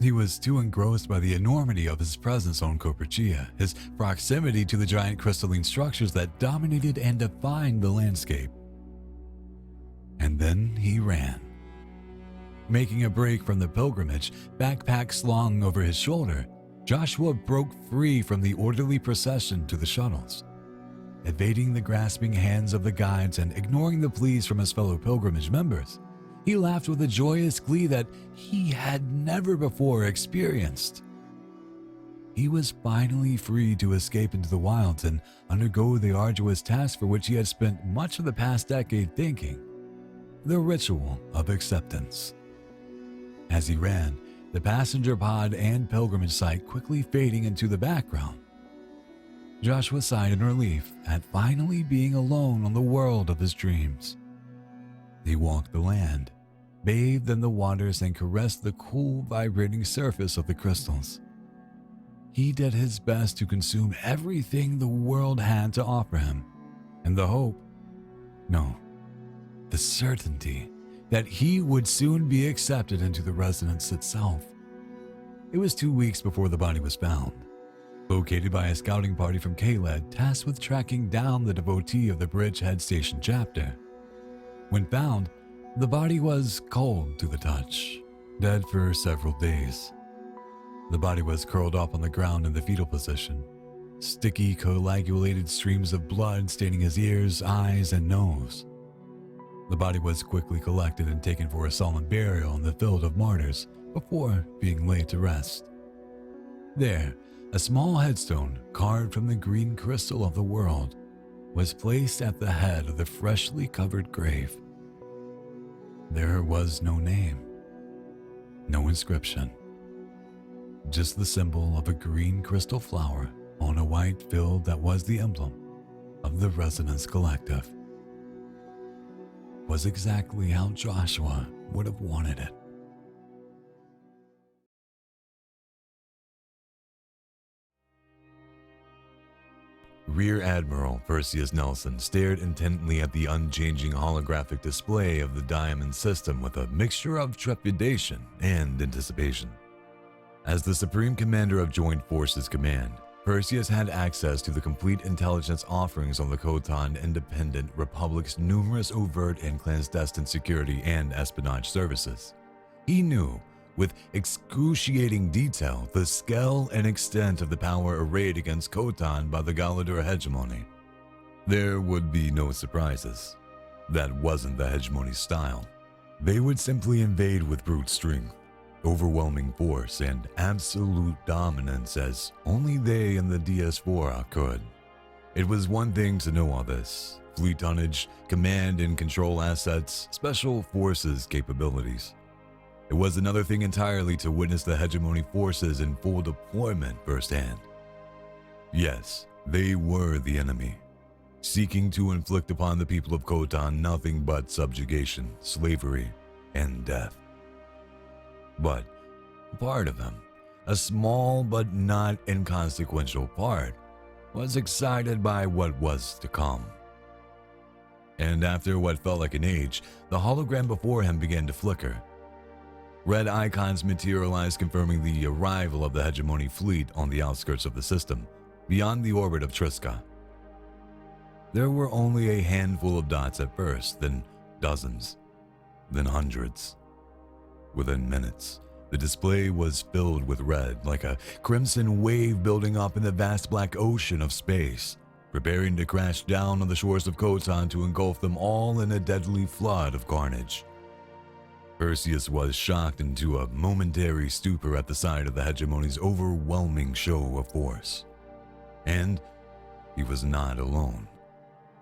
He was too engrossed by the enormity of his presence on Corpuccia, his proximity to the giant crystalline structures that dominated and defined the landscape. And then he ran. Making a break from the pilgrimage, backpack slung over his shoulder, Joshua broke free from the orderly procession to the shuttles. Evading the grasping hands of the guides and ignoring the pleas from his fellow pilgrimage members, he laughed with a joyous glee that he had never before experienced. He was finally free to escape into the wilds and undergo the arduous task for which he had spent much of the past decade thinking: the ritual of acceptance. As he ran, the passenger pod and pilgrimage site quickly fading into the background, Joshua sighed in relief at finally being alone on the world of his dreams. He walked the land, bathed in the waters, and caressed the cool, vibrating surface of the crystals. He did his best to consume everything the world had to offer him, in the hope, no, the certainty that he would soon be accepted into the resonance itself. It was 2 weeks before the body was found, located by a scouting party from Kaled tasked with tracking down the devotee of the Bridgehead Station chapter. When found, the body was cold to the touch, dead for several days. The body was curled up on the ground in the fetal position, sticky, coagulated streams of blood staining his ears, eyes, and nose. The body was quickly collected and taken for a solemn burial in the Field of Martyrs before being laid to rest. There, a small headstone carved from the green crystal of the world was placed at the head of the freshly covered grave. There was no name, no inscription, just the symbol of a green crystal flower on a white field that was the emblem of the Resonance Collective. Was exactly how Joshua would have wanted it. Rear Admiral Perseus Nelson stared intently at the unchanging holographic display of the Diamond system with a mixture of trepidation and anticipation. As the Supreme Commander of Joint Forces Command, Perseus had access to the complete intelligence offerings on the Khotan Independent Republic's numerous overt and clandestine security and espionage services. He knew, with excruciating detail, the scale and extent of the power arrayed against Khotan by the Galador hegemony. There would be no surprises. That wasn't the hegemony's style. They would simply invade with brute strength, overwhelming force, and absolute dominance as only they and the Diaspora could. It was one thing to know all this: fleet tonnage, command and control assets, special forces capabilities. It was another thing entirely to witness the hegemony forces in full deployment firsthand. Yes, they were the enemy, seeking to inflict upon the people of Khotan nothing but subjugation, slavery, and death. But part of them, a small but not inconsequential part, was excited by what was to come. And after what felt like an age, the hologram before him began to flicker. Red icons materialized, confirming the arrival of the hegemony fleet on the outskirts of the system, beyond the orbit of Triska. There were only a handful of dots at first, then dozens, then hundreds. Within minutes, the display was filled with red, like a crimson wave building up in the vast black ocean of space, preparing to crash down on the shores of Khotan to engulf them all in a deadly flood of carnage. Perseus was shocked into a momentary stupor at the sight of the hegemony's overwhelming show of force. And he was not alone.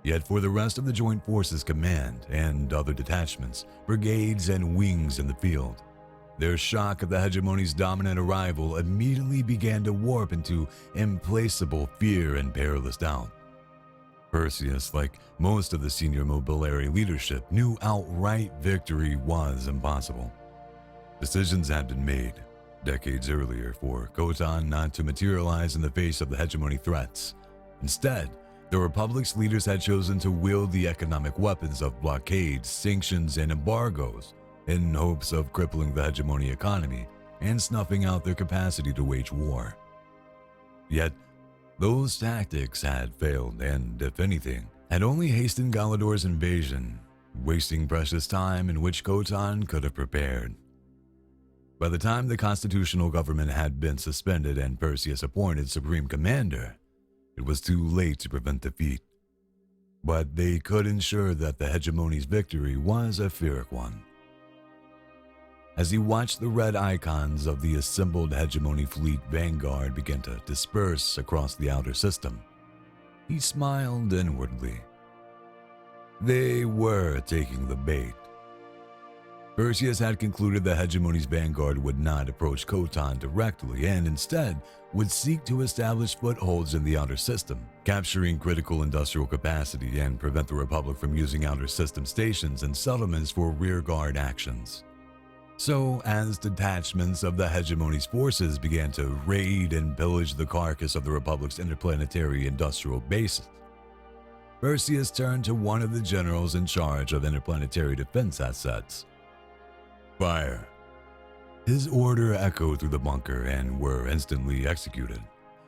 Yet for the rest of the Joint Forces Command and other detachments, brigades and wings in the field, their shock of the hegemony's dominant arrival immediately began to warp into implacable fear and perilous doubt. Perseus, like most of the senior Mobilary leadership, knew outright victory was impossible. Decisions had been made decades earlier for Khotan not to materialize in the face of the hegemony threats. Instead, the Republic's leaders had chosen to wield the economic weapons of blockades, sanctions, and embargoes in hopes of crippling the hegemony economy and snuffing out their capacity to wage war. Yet, those tactics had failed and, if anything, had only hastened Galador's invasion, wasting precious time in which Khotan could have prepared. By the time the constitutional government had been suspended and Perseus appointed Supreme Commander, it was too late to prevent defeat. But they could ensure that the hegemony's victory was a Pyrrhic one. As he watched the red icons of the assembled hegemony fleet vanguard begin to disperse across the outer system, he smiled inwardly. They were taking the bait. Perseus had concluded the hegemony's vanguard would not approach Khotan directly and instead would seek to establish footholds in the outer system, capturing critical industrial capacity and prevent the Republic from using outer system stations and settlements for rearguard actions. So, as detachments of the hegemony's forces began to raid and pillage the carcass of the Republic's interplanetary industrial bases, Perseus turned to one of the generals in charge of interplanetary defense assets. Fire. His order echoed through the bunker and were instantly executed.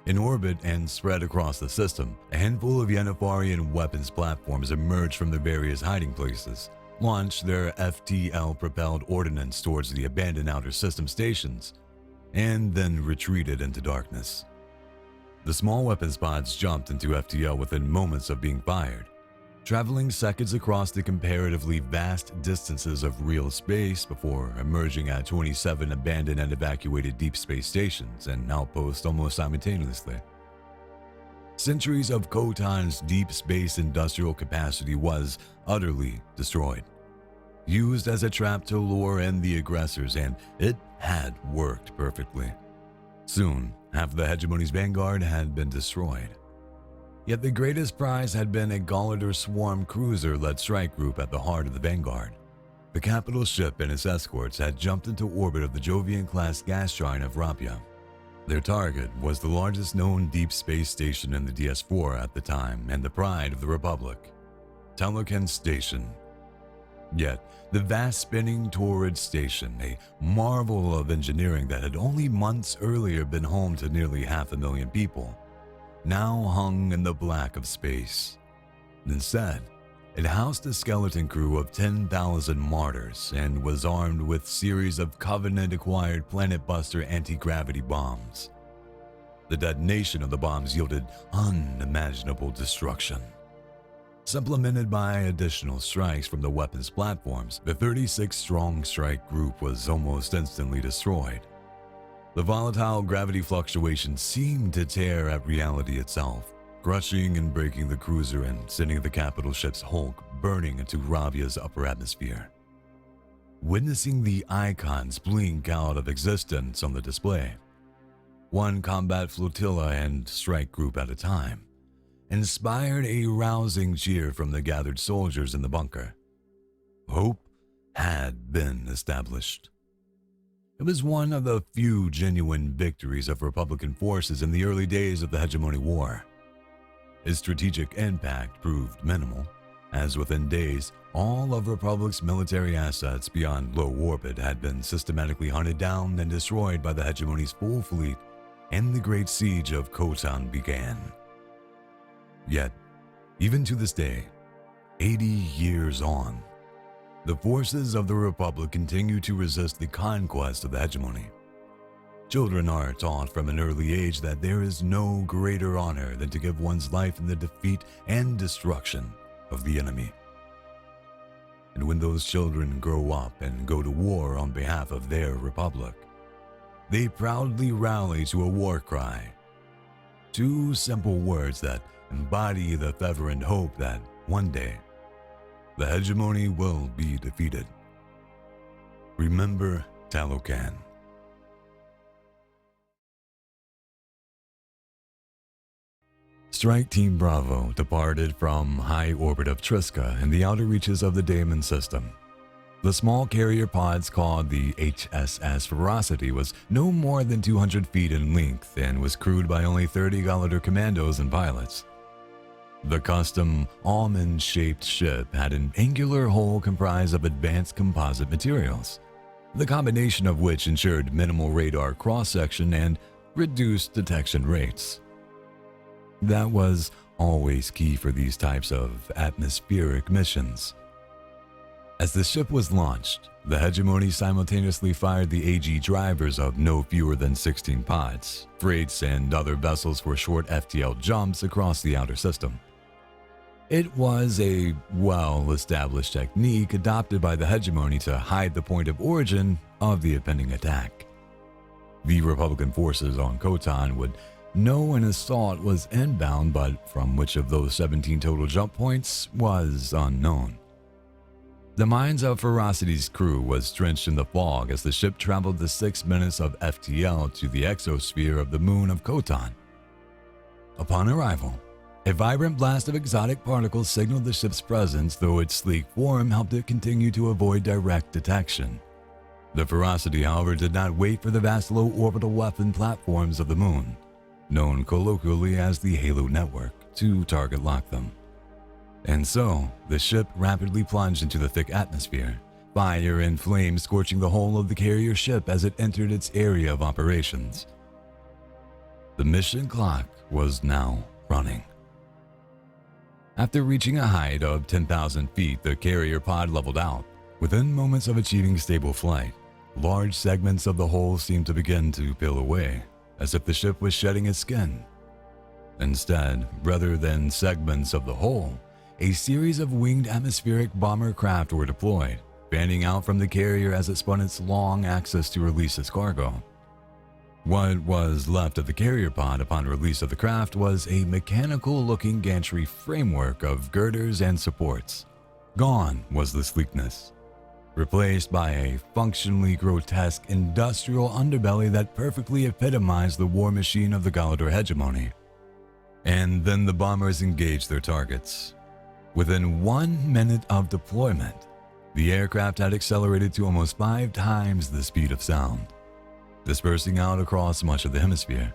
In orbit and spread across the system, a handful of Yenneferan weapons platforms emerged from their various hiding places, launched their FTL-propelled ordnance towards the abandoned outer system stations, and then retreated into darkness. The small weapons pods jumped into FTL within moments of being fired, traveling seconds across the comparatively vast distances of real space before emerging at 27 abandoned and evacuated deep space stations and outposts almost simultaneously. Centuries of Khotan's deep space industrial capacity was utterly destroyed, used as a trap to lure in the aggressors, and it had worked perfectly. Soon, half of the hegemony's vanguard had been destroyed. Yet the greatest prize had been a Gallader swarm cruiser-led strike group at the heart of the vanguard. The capital ship and its escorts had jumped into orbit of the Jovian-class gas giant of Rapia. Their target was the largest known deep space station in the DS4 at the time and the pride of the Republic, Talocan Station. Yet, the vast spinning turret station, a marvel of engineering that had only months earlier been home to nearly 500,000 people, now hung in the black of space. Instead, it housed a skeleton crew of 10,000 martyrs and was armed with series of Covenant-acquired planet-buster anti-gravity bombs. The detonation of the bombs yielded unimaginable destruction. Supplemented by additional strikes from the weapons platforms, the 36-strong strike group was almost instantly destroyed. The volatile gravity fluctuations seemed to tear at reality itself, crushing and breaking the cruiser and sending the capital ship's hulk burning into Ravia's upper atmosphere. Witnessing the icons blink out of existence on the display, one combat flotilla and strike group at a time, inspired a rousing cheer from the gathered soldiers in the bunker. Hope had been established. It was one of the few genuine victories of Republican forces in the early days of the Hegemony War. Its strategic impact proved minimal, as within days, all of Republic's military assets beyond low orbit had been systematically hunted down and destroyed by the Hegemony's full fleet, and the Great Siege of Khotan began. Yet, even to this day, 80 years on, the forces of the Republic continue to resist the conquest of the Hegemony. Children are taught from an early age that there is no greater honor than to give one's life in the defeat and destruction of the enemy. And when those children grow up and go to war on behalf of their republic, they proudly rally to a war cry. Two simple words that embody the fervent hope that one day the hegemony will be defeated. Remember Talocan. Strike Team Bravo departed from high orbit of Triska in the outer reaches of the Daemon system. The small carrier pods called the HSS Ferocity was no more than 200 feet in length and was crewed by only 30 Gallader commandos and pilots. The custom almond-shaped ship had an angular hull comprised of advanced composite materials, the combination of which ensured minimal radar cross-section and reduced detection rates. That was always key for these types of atmospheric missions. As the ship was launched, the Hegemony simultaneously fired the AG drivers of no fewer than 16 pods, freights, and other vessels for short FTL jumps across the outer system. It was a well-established technique adopted by the Hegemony to hide the point of origin of the impending attack. The Republican forces on Khotan would know an assault was inbound, but from which of those 17 total jump points was unknown. The minds of Ferocity's crew was drenched in the fog as the ship traveled the 6 minutes of FTL to the exosphere of the moon of Khotan. Upon arrival, a vibrant blast of exotic particles signaled the ship's presence, though its sleek form helped it continue to avoid direct detection. The Ferocity, however, did not wait for the vast low-orbital weapon platforms of the moon, known colloquially as the Halo Network, to target lock them. And so, the ship rapidly plunged into the thick atmosphere, fire and flames scorching the whole of the carrier ship as it entered its area of operations. The mission clock was now running. After reaching a height of 10,000 feet, the carrier pod leveled out. Within moments of achieving stable flight, large segments of the hull seemed to begin to peel away, as if the ship was shedding its skin. Instead, rather than segments of the hull, a series of winged atmospheric bomber craft were deployed, fanning out from the carrier as it spun its long axis to release its cargo. What was left of the carrier pod upon release of the craft was a mechanical-looking gantry framework of girders and supports. Gone was the sleekness. replaced by a functionally grotesque industrial underbelly that perfectly epitomized the war machine of the Galador hegemony. And then the bombers engaged their targets. Within 1 minute of deployment, the aircraft had accelerated to almost 5 times the speed of sound, dispersing out across much of the hemisphere.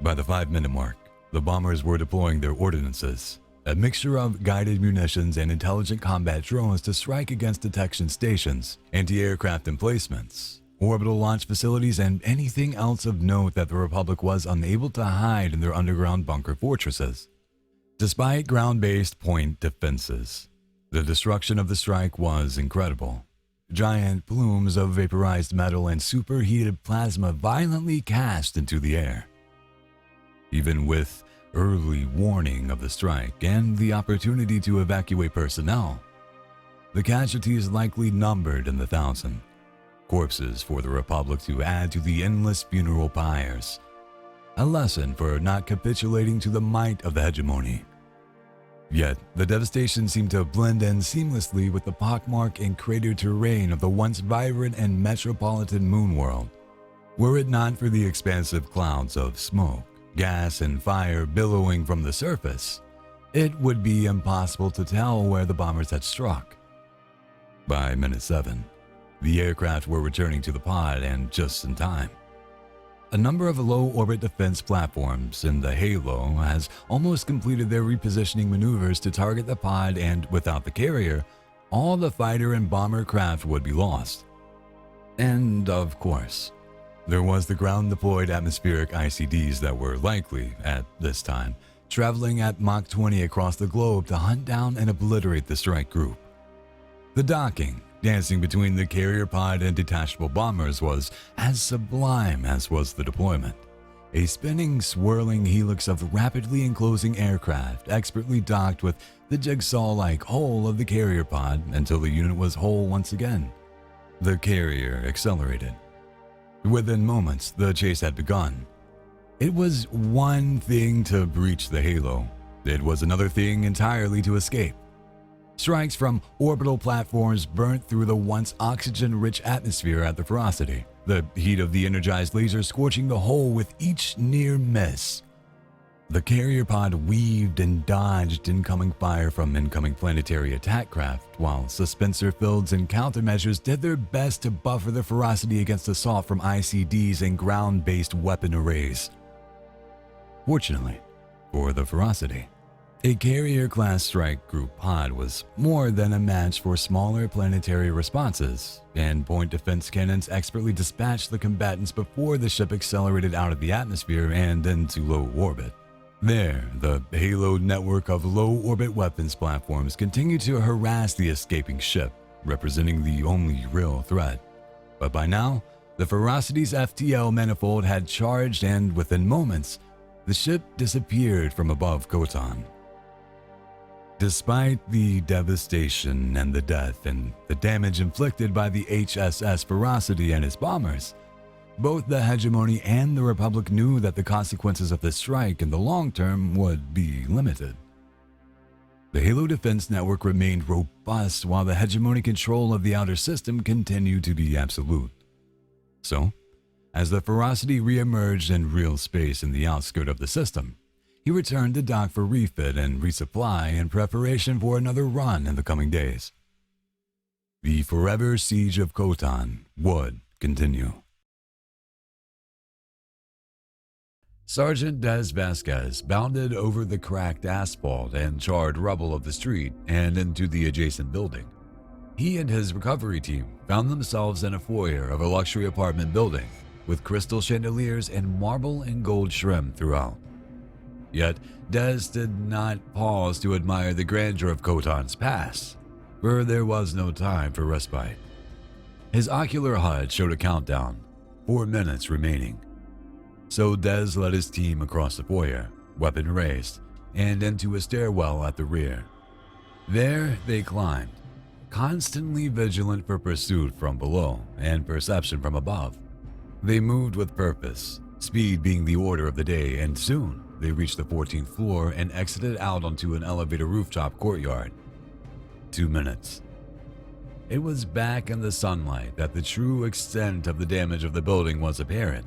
By the 5-minute mark, the bombers were deploying their ordinances, a mixture of guided munitions and intelligent combat drones to strike against detection stations, anti-aircraft emplacements, orbital launch facilities, and anything else of note that the Republic was unable to hide in their underground bunker fortresses. Despite ground-based point defenses, the destruction of the strike was incredible. Giant plumes of vaporized metal and superheated plasma violently cast into the air. Even with early warning of the strike and the opportunity to evacuate personnel, the casualties likely numbered in the thousand. Corpses for the Republic to add to the endless funeral pyres. A lesson for not capitulating to the might of the hegemony. Yet, the devastation seemed to blend in seamlessly with the pockmarked and cratered terrain of the once vibrant and metropolitan moon world. Were it not for the expansive clouds of smoke, gas, and fire billowing from the surface, it would be impossible to tell where the bombers had struck. By minute 7, the aircraft were returning to the pod, and just in time. A number of low-orbit defense platforms in the Halo has almost completed their repositioning maneuvers to target the pod, and without the carrier, all the fighter and bomber craft would be lost. And of course, there was the ground-deployed atmospheric ICDs that were likely, at this time, traveling at Mach 20 across the globe to hunt down and obliterate the strike group. The docking, dancing between the carrier pod and detachable bombers, was as sublime as was the deployment. A spinning, swirling helix of rapidly enclosing aircraft expertly docked with the jigsaw-like hull of the carrier pod until the unit was whole once again. The carrier accelerated. Within moments, the chase had begun. It was one thing to breach the Halo. It was another thing entirely to escape. Strikes from orbital platforms burnt through the once oxygen-rich atmosphere at the Ferocity, the heat of the energized laser scorching the hole with each near miss. The carrier pod weaved and dodged incoming fire from incoming planetary attack craft, while suspensor fields and countermeasures did their best to buffer the Ferocity against assault from ICDs and ground-based weapon arrays. Fortunately, for the Ferocity, a carrier-class strike group pod was more than a match for smaller planetary responses, and point defense cannons expertly dispatched the combatants before the ship accelerated out of the atmosphere and into low orbit. There, the Halo network of low-orbit weapons platforms continued to harass the escaping ship, representing the only real threat. But by now, the Ferocity's FTL manifold had charged, and within moments, the ship disappeared from above Khotan. Despite the devastation and the death and the damage inflicted by the HSS Ferocity and its bombers, both the Hegemony and the Republic knew that the consequences of the strike in the long term would be limited. The Halo Defense Network remained robust while the Hegemony control of the outer system continued to be absolute. So, as the Ferocity re-emerged in real space in the outskirt of the system, he returned to dock for refit and resupply in preparation for another run in the coming days. The forever siege of Khotan would continue. Sergeant Des Vasquez bounded over the cracked asphalt and charred rubble of the street and into the adjacent building. He and his recovery team found themselves in a foyer of a luxury apartment building with crystal chandeliers and marble and gold trim throughout. Yet, Des did not pause to admire the grandeur of Khotan's past, for there was no time for respite. His ocular HUD showed a countdown, 4 minutes remaining. So Des led his team across the foyer, weapon raised, and into a stairwell at the rear. There they climbed, constantly vigilant for pursuit from below and perception from above. They moved with purpose, speed being the order of the day, and soon they reached the 14th floor and exited out onto an elevator rooftop courtyard. 2 minutes. It was back in the sunlight that the true extent of the damage of the building was apparent.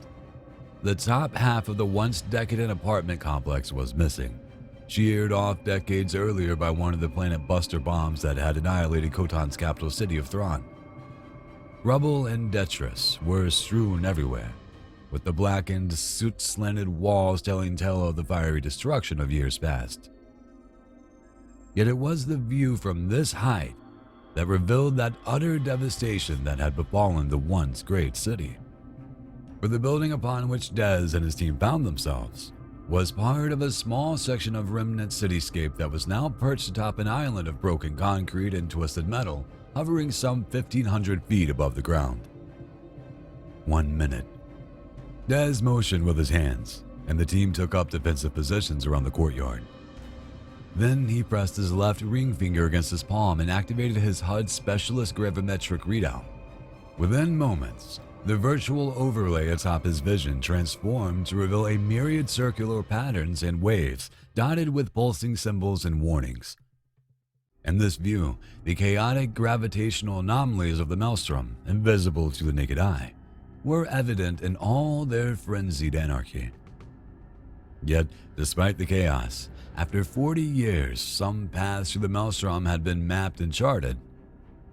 The top half of the once decadent apartment complex was missing, sheared off decades earlier by one of the Planet Buster bombs that had annihilated Khotan's capital city of Thrawn. Rubble and detritus were strewn everywhere, with the blackened, soot-slanted walls telling tale of the fiery destruction of years past. Yet it was the view from this height that revealed that utter devastation that had befallen the once great city. For the building upon which Dez and his team found themselves was part of a small section of remnant cityscape that was now perched atop an island of broken concrete and twisted metal, hovering some 1,500 feet above the ground. 1 minute. Dez motioned with his hands, and the team took up defensive positions around the courtyard. Then he pressed his left ring finger against his palm and activated his HUD Specialist Gravimetric readout. Within moments, the virtual overlay atop his vision transformed to reveal a myriad circular patterns and waves dotted with pulsing symbols and warnings. In this view, the chaotic gravitational anomalies of the Maelstrom, invisible to the naked eye, were evident in all their frenzied anarchy. Yet, despite the chaos, after 40 years, some paths through the Maelstrom had been mapped and charted.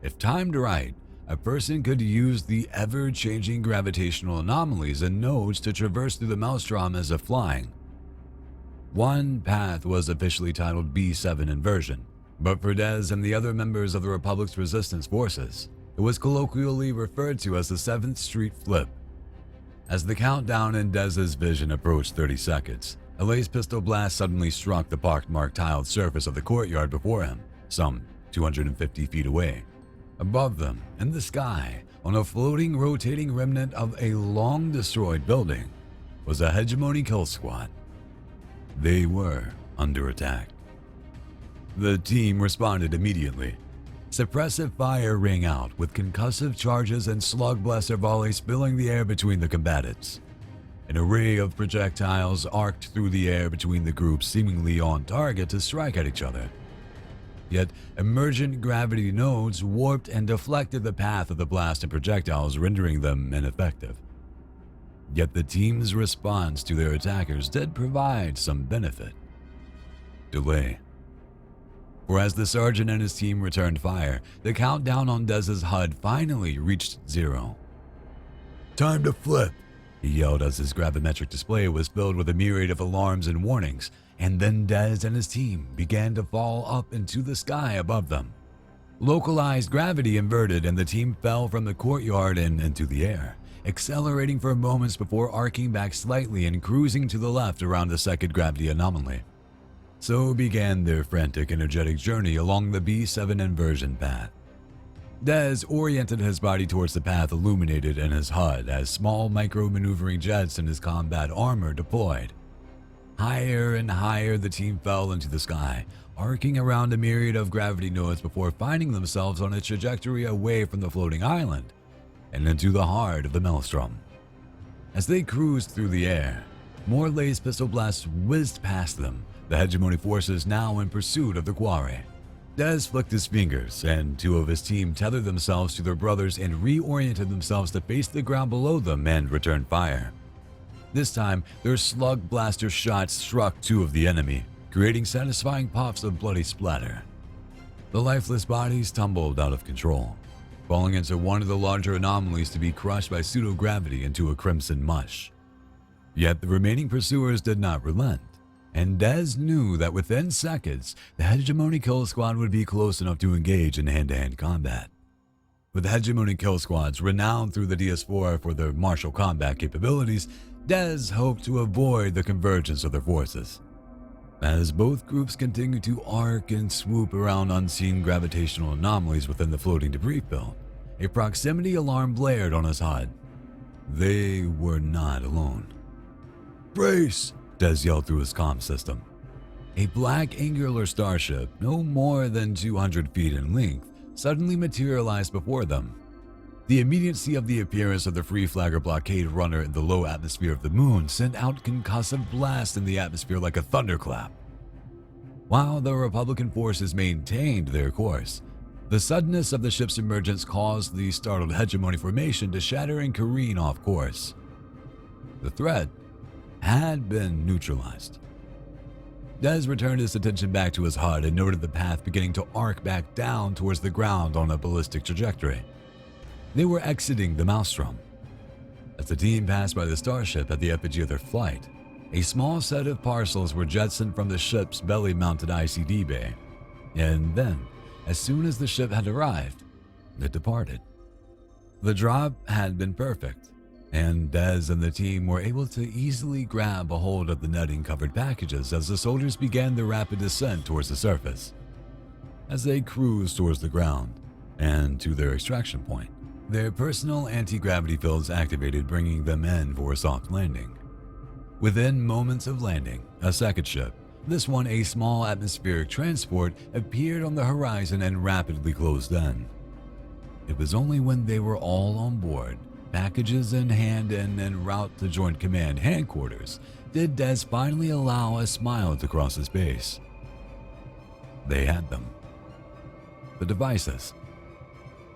If timed right, a person could use the ever-changing gravitational anomalies and nodes to traverse through the Maelstrom as if flying. One path was officially titled B7 Inversion, but for Dez and the other members of the Republic's resistance forces, it was colloquially referred to as the 7th Street Flip. As the countdown in Dez's vision approached 30 seconds, a laser pistol blast suddenly struck the pockmarked tiled surface of the courtyard before him, some 250 feet away. Above them, in the sky, on a floating, rotating remnant of a long-destroyed building, was a Hegemony kill squad. They were under attack. The team responded immediately. Suppressive fire rang out, with concussive charges and slug blaster volleys filling the air between the combatants. An array of projectiles arced through the air between the groups, seemingly on target to strike at each other. Yet, emergent gravity nodes warped and deflected the path of the blast and projectiles, rendering them ineffective. Yet the team's response to their attackers did provide some benefit. Delay. For as the sergeant and his team returned fire, the countdown on Dez's HUD finally reached 0. "Time to flip," he yelled as his gravimetric display was filled with a myriad of alarms and warnings, and then Dez and his team began to fall up into the sky above them. Localized gravity inverted and the team fell from the courtyard and into the air, accelerating for moments before arcing back slightly and cruising to the left around the second gravity anomaly. So began their frantic, energetic journey along the B7 inversion path. Dez oriented his body towards the path illuminated in his HUD as small micro-maneuvering jets in his combat armor deployed. Higher and higher the team fell into the sky, arcing around a myriad of gravity nodes before finding themselves on a trajectory away from the floating island and into the heart of the Maelstrom. As they cruised through the air, more laser pistol blasts whizzed past them, the Hegemony forces now in pursuit of the quarry. Dez flicked his fingers, and 2 of his team tethered themselves to their brothers and reoriented themselves to face the ground below them and return fire. This time, their slug blaster shots struck 2 of the enemy, creating satisfying puffs of bloody splatter. The lifeless bodies tumbled out of control, falling into one of the larger anomalies to be crushed by pseudo-gravity into a crimson mush. Yet the remaining pursuers did not relent, and Dez knew that within seconds, the Hegemony kill squad would be close enough to engage in hand-to-hand combat. With the Hegemony kill squads renowned through the Diaspora for their martial combat capabilities, Dez hoped to avoid the convergence of their forces. As both groups continued to arc and swoop around unseen gravitational anomalies within the floating debris field, a proximity alarm blared on his HUD. They were not alone. "Brace!" Dez yelled through his comm system. A black angular starship, no more than 200 feet in length, suddenly materialized before them. The immediacy of the appearance of the Free Flagger blockade runner in the low atmosphere of the moon sent out concussive blasts in the atmosphere like a thunderclap. While the Republican forces maintained their course, The suddenness of the ship's emergence caused the startled hegemony formation to shatter and careen off course. The threat had been neutralized. Des returned his attention back to his HUD and noted the path beginning to arc back down towards the ground on a ballistic trajectory. They were exiting the Maelstrom. As the team passed by the starship at the effigy of their flight, a small set of parcels were jettisoned from the ship's belly-mounted ICD bay, and then, as soon as the ship had arrived, it departed. The drop had been perfect, and Des and the team were able to easily grab a hold of the netting-covered packages as the soldiers began their rapid descent towards the surface. As they cruised towards the ground and to their extraction point, their personal anti-gravity fields activated, bringing them in for a soft landing. Within moments of landing, a second ship, this one a small atmospheric transport, appeared on the horizon and rapidly closed in. It was only when they were all on board, packages in hand and en route to Joint Command headquarters, did Des finally allow a smile to cross his face. They had them. The devices.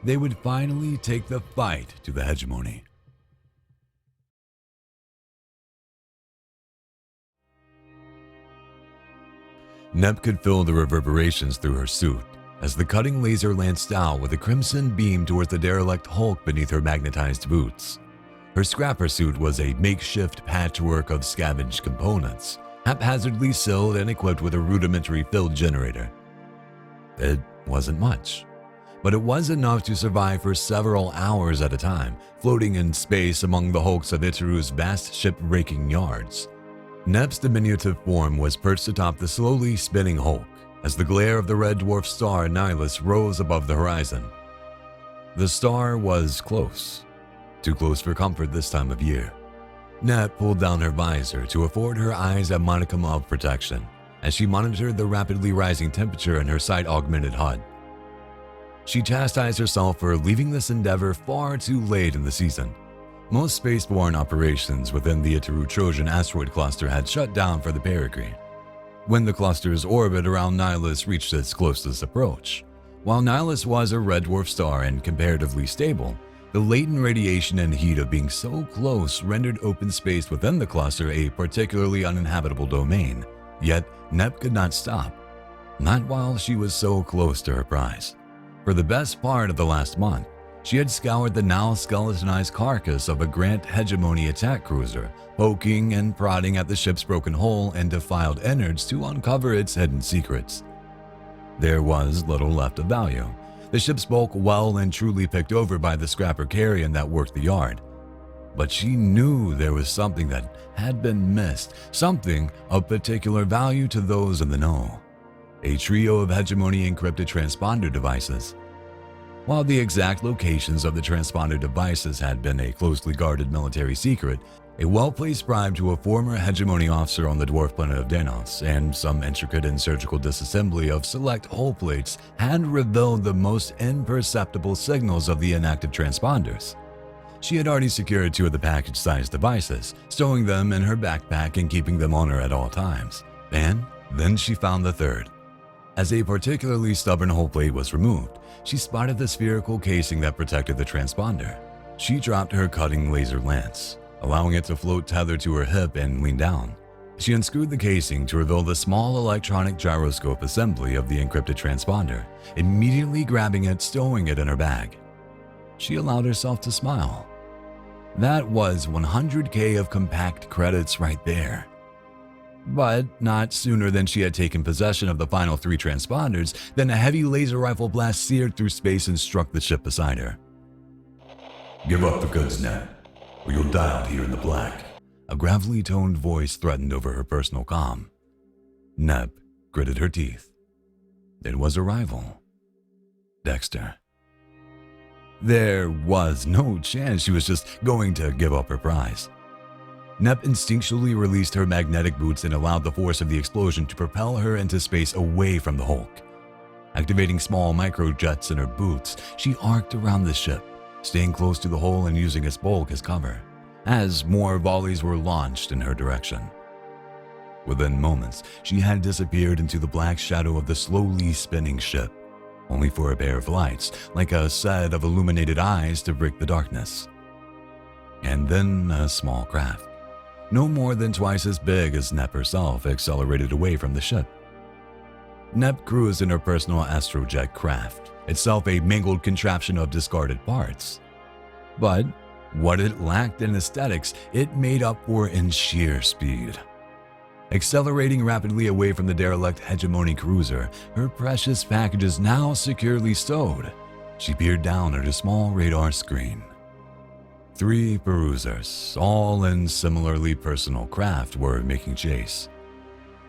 They would finally take the fight to the hegemony. Neb could feel the reverberations through her suit as the cutting laser lanced out with a crimson beam towards the derelict hulk beneath her magnetized boots. Her scrapper suit was a makeshift patchwork of scavenged components, haphazardly sealed and equipped with a rudimentary field generator. It wasn't much, but it was enough to survive for several hours at a time, floating in space among the hulks of Achiroe's vast ship-raking yards. Neb's diminutive form was perched atop the slowly spinning hulk as the glare of the red dwarf star Nihilus rose above the horizon. The star was close, too close for comfort this time of year. Neb pulled down her visor to afford her eyes a modicum of protection as she monitored the rapidly rising temperature in her sight-augmented HUD. She chastised herself for leaving this endeavor far too late in the season. Most spaceborne operations within the Achiroe Trojan asteroid cluster had shut down for the perigee, when the cluster's orbit around Nihilus reached its closest approach. While Nihilus was a red dwarf star and comparatively stable, the latent radiation and heat of being so close rendered open space within the cluster a particularly uninhabitable domain. Yet Neb could not stop, not while she was so close to her prize. For the best part of the last month, she had scoured the now skeletonized carcass of a Grant Hegemony attack cruiser, poking and prodding at the ship's broken hull and defiled innards to uncover its hidden secrets. There was little left of value, the ship's bulk well and truly picked over by the scrapper carrion that worked the yard. But she knew there was something that had been missed, something of particular value to those in the know. A trio of Hegemony encrypted transponder devices. While the exact locations of the transponder devices had been a closely guarded military secret, a well-placed bribe to a former Hegemony officer on the dwarf planet of Danos and some intricate and surgical disassembly of select hull plates had revealed the most imperceptible signals of the inactive transponders. She had already secured 2 of the package-sized devices, stowing them in her backpack and keeping them on her at all times. And then she found the third. As a particularly stubborn hull plate was removed, she spotted the spherical casing that protected the transponder. She dropped her cutting laser lance, allowing it to float tethered to her hip, and leaned down. She unscrewed the casing to reveal the small electronic gyroscope assembly of the encrypted transponder, immediately grabbing it, stowing it in her bag. She allowed herself to smile. That was 100K of compact credits right there. But not sooner than she had taken possession of the final 3 transponders than a heavy laser rifle blast seared through space and struck the ship beside her. Give up the goods, Neb, or you'll die out here in the black. A gravelly toned voice threatened over her personal comm. Neb gritted her teeth. It was a rival. Dexter. There was no chance she was just going to give up her prize. Neb instinctually released her magnetic boots and allowed the force of the explosion to propel her into space away from the Hulk. Activating small microjets in her boots, she arced around the ship, staying close to the hull and using its bulk as cover, as more volleys were launched in her direction. Within moments, she had disappeared into the black shadow of the slowly spinning ship. only for a pair of lights, like a set of illuminated eyes, to break the darkness. And then a small craft, no more than twice as big as Nep herself, accelerated away from the ship. Nep cruised in her personal astrojet craft, itself a mangled contraption of discarded parts. But what it lacked in aesthetics, it made up for in sheer speed. Accelerating rapidly away from the derelict hegemony cruiser, her precious packages now securely stowed, she peered down at a small radar screen. 3 perusers, all in similarly personal craft, were making chase.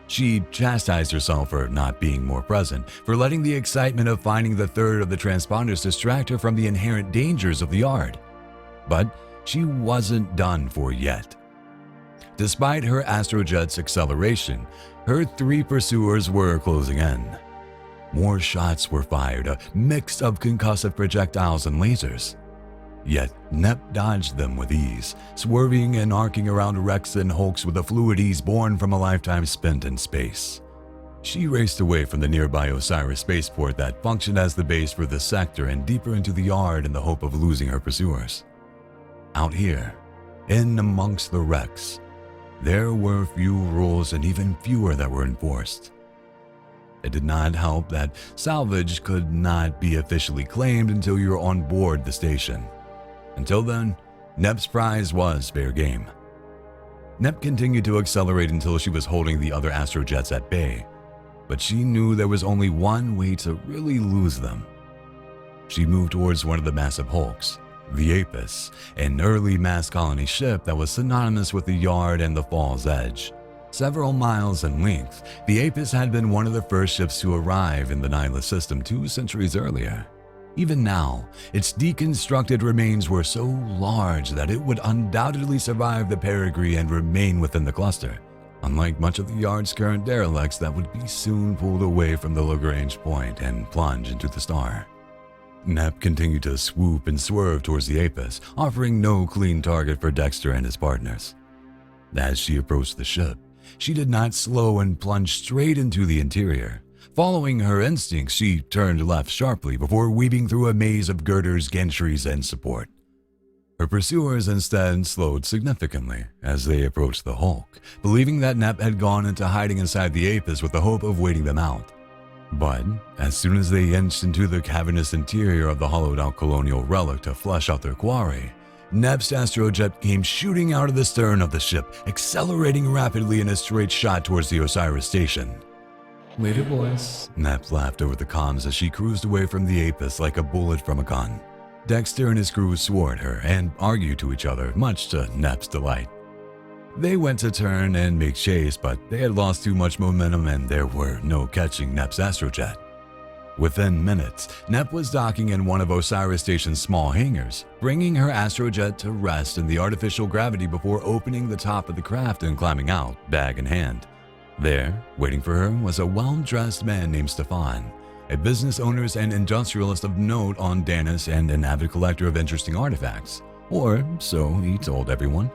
She chastised herself for not being more present, for letting the excitement of finding the third of the transponders distract her from the inherent dangers of the yard. But she wasn't done for yet. Despite her astrojet's acceleration, her 3 pursuers were closing in. More shots were fired, a mix of concussive projectiles and lasers. Yet Nep dodged them with ease, swerving and arcing around wrecks and hulks with a fluid ease born from a lifetime spent in space. She raced away from the nearby Osiris spaceport that functioned as the base for the sector and deeper into the yard in the hope of losing her pursuers. Out here, in amongst the wrecks, there were few rules and even fewer that were enforced. It did not help that salvage could not be officially claimed until you were on board the station. Until then, Nep's prize was fair game. Nep continued to accelerate until she was holding the other astrojets at bay, but she knew there was only one way to really lose them. She moved towards one of the massive hulks, the Apis, an early mass colony ship that was synonymous with the yard and the Fall's Edge. Several miles in length, the Apis had been one of the first ships to arrive in the Nihilus system 2 centuries earlier. Even now, its deconstructed remains were so large that it would undoubtedly survive the perigee and remain within the cluster, unlike much of the yard's current derelicts that would be soon pulled away from the Lagrange point and plunge into the star. Nep continued to swoop and swerve towards the Apis, offering no clean target for Dexter and his partners. As she approached the ship, she did not slow and plunged straight into the interior. Following her instincts, she turned left sharply before weaving through a maze of girders, gantries, and support. Her pursuers instead slowed significantly as they approached the hulk, believing that Nep had gone into hiding inside the Apis with the hope of waiting them out. But as soon as they inched into the cavernous interior of the hollowed-out colonial relic to flush out their quarry, Nep's astrojet came shooting out of the stern of the ship, accelerating rapidly in a straight shot towards the Osiris station. Later, boys. Nep laughed over the comms as she cruised away from the Apis like a bullet from a gun. Dexter and his crew swore at her and argued to each other, much to Nep's delight. They went to turn and make chase, but they had lost too much momentum and there were no catching Nep's astrojet. Within minutes, Nep was docking in one of Osiris Station's small hangars, bringing her astrojet to rest in the artificial gravity before opening the top of the craft and climbing out, bag in hand. There, waiting for her, was a well-dressed man named Stefan, a business owner and industrialist of note on Danis and an avid collector of interesting artifacts. Or so he told everyone.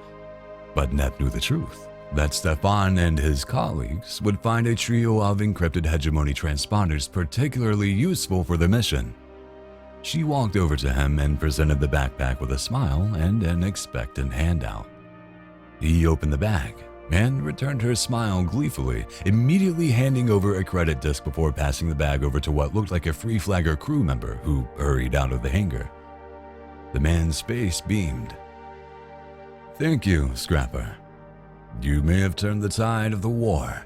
But Nep knew the truth, that Stefan and his colleagues would find a trio of encrypted hegemony transponders particularly useful for the mission. She walked over to him and presented the backpack with a smile and an expectant handout. He opened the bag and returned her smile gleefully, immediately handing over a credit disc before passing the bag over to what looked like a Free Flagger crew member who hurried out of the hangar. The man's face beamed. "Thank you, Scrapper. You may have turned the tide of the war."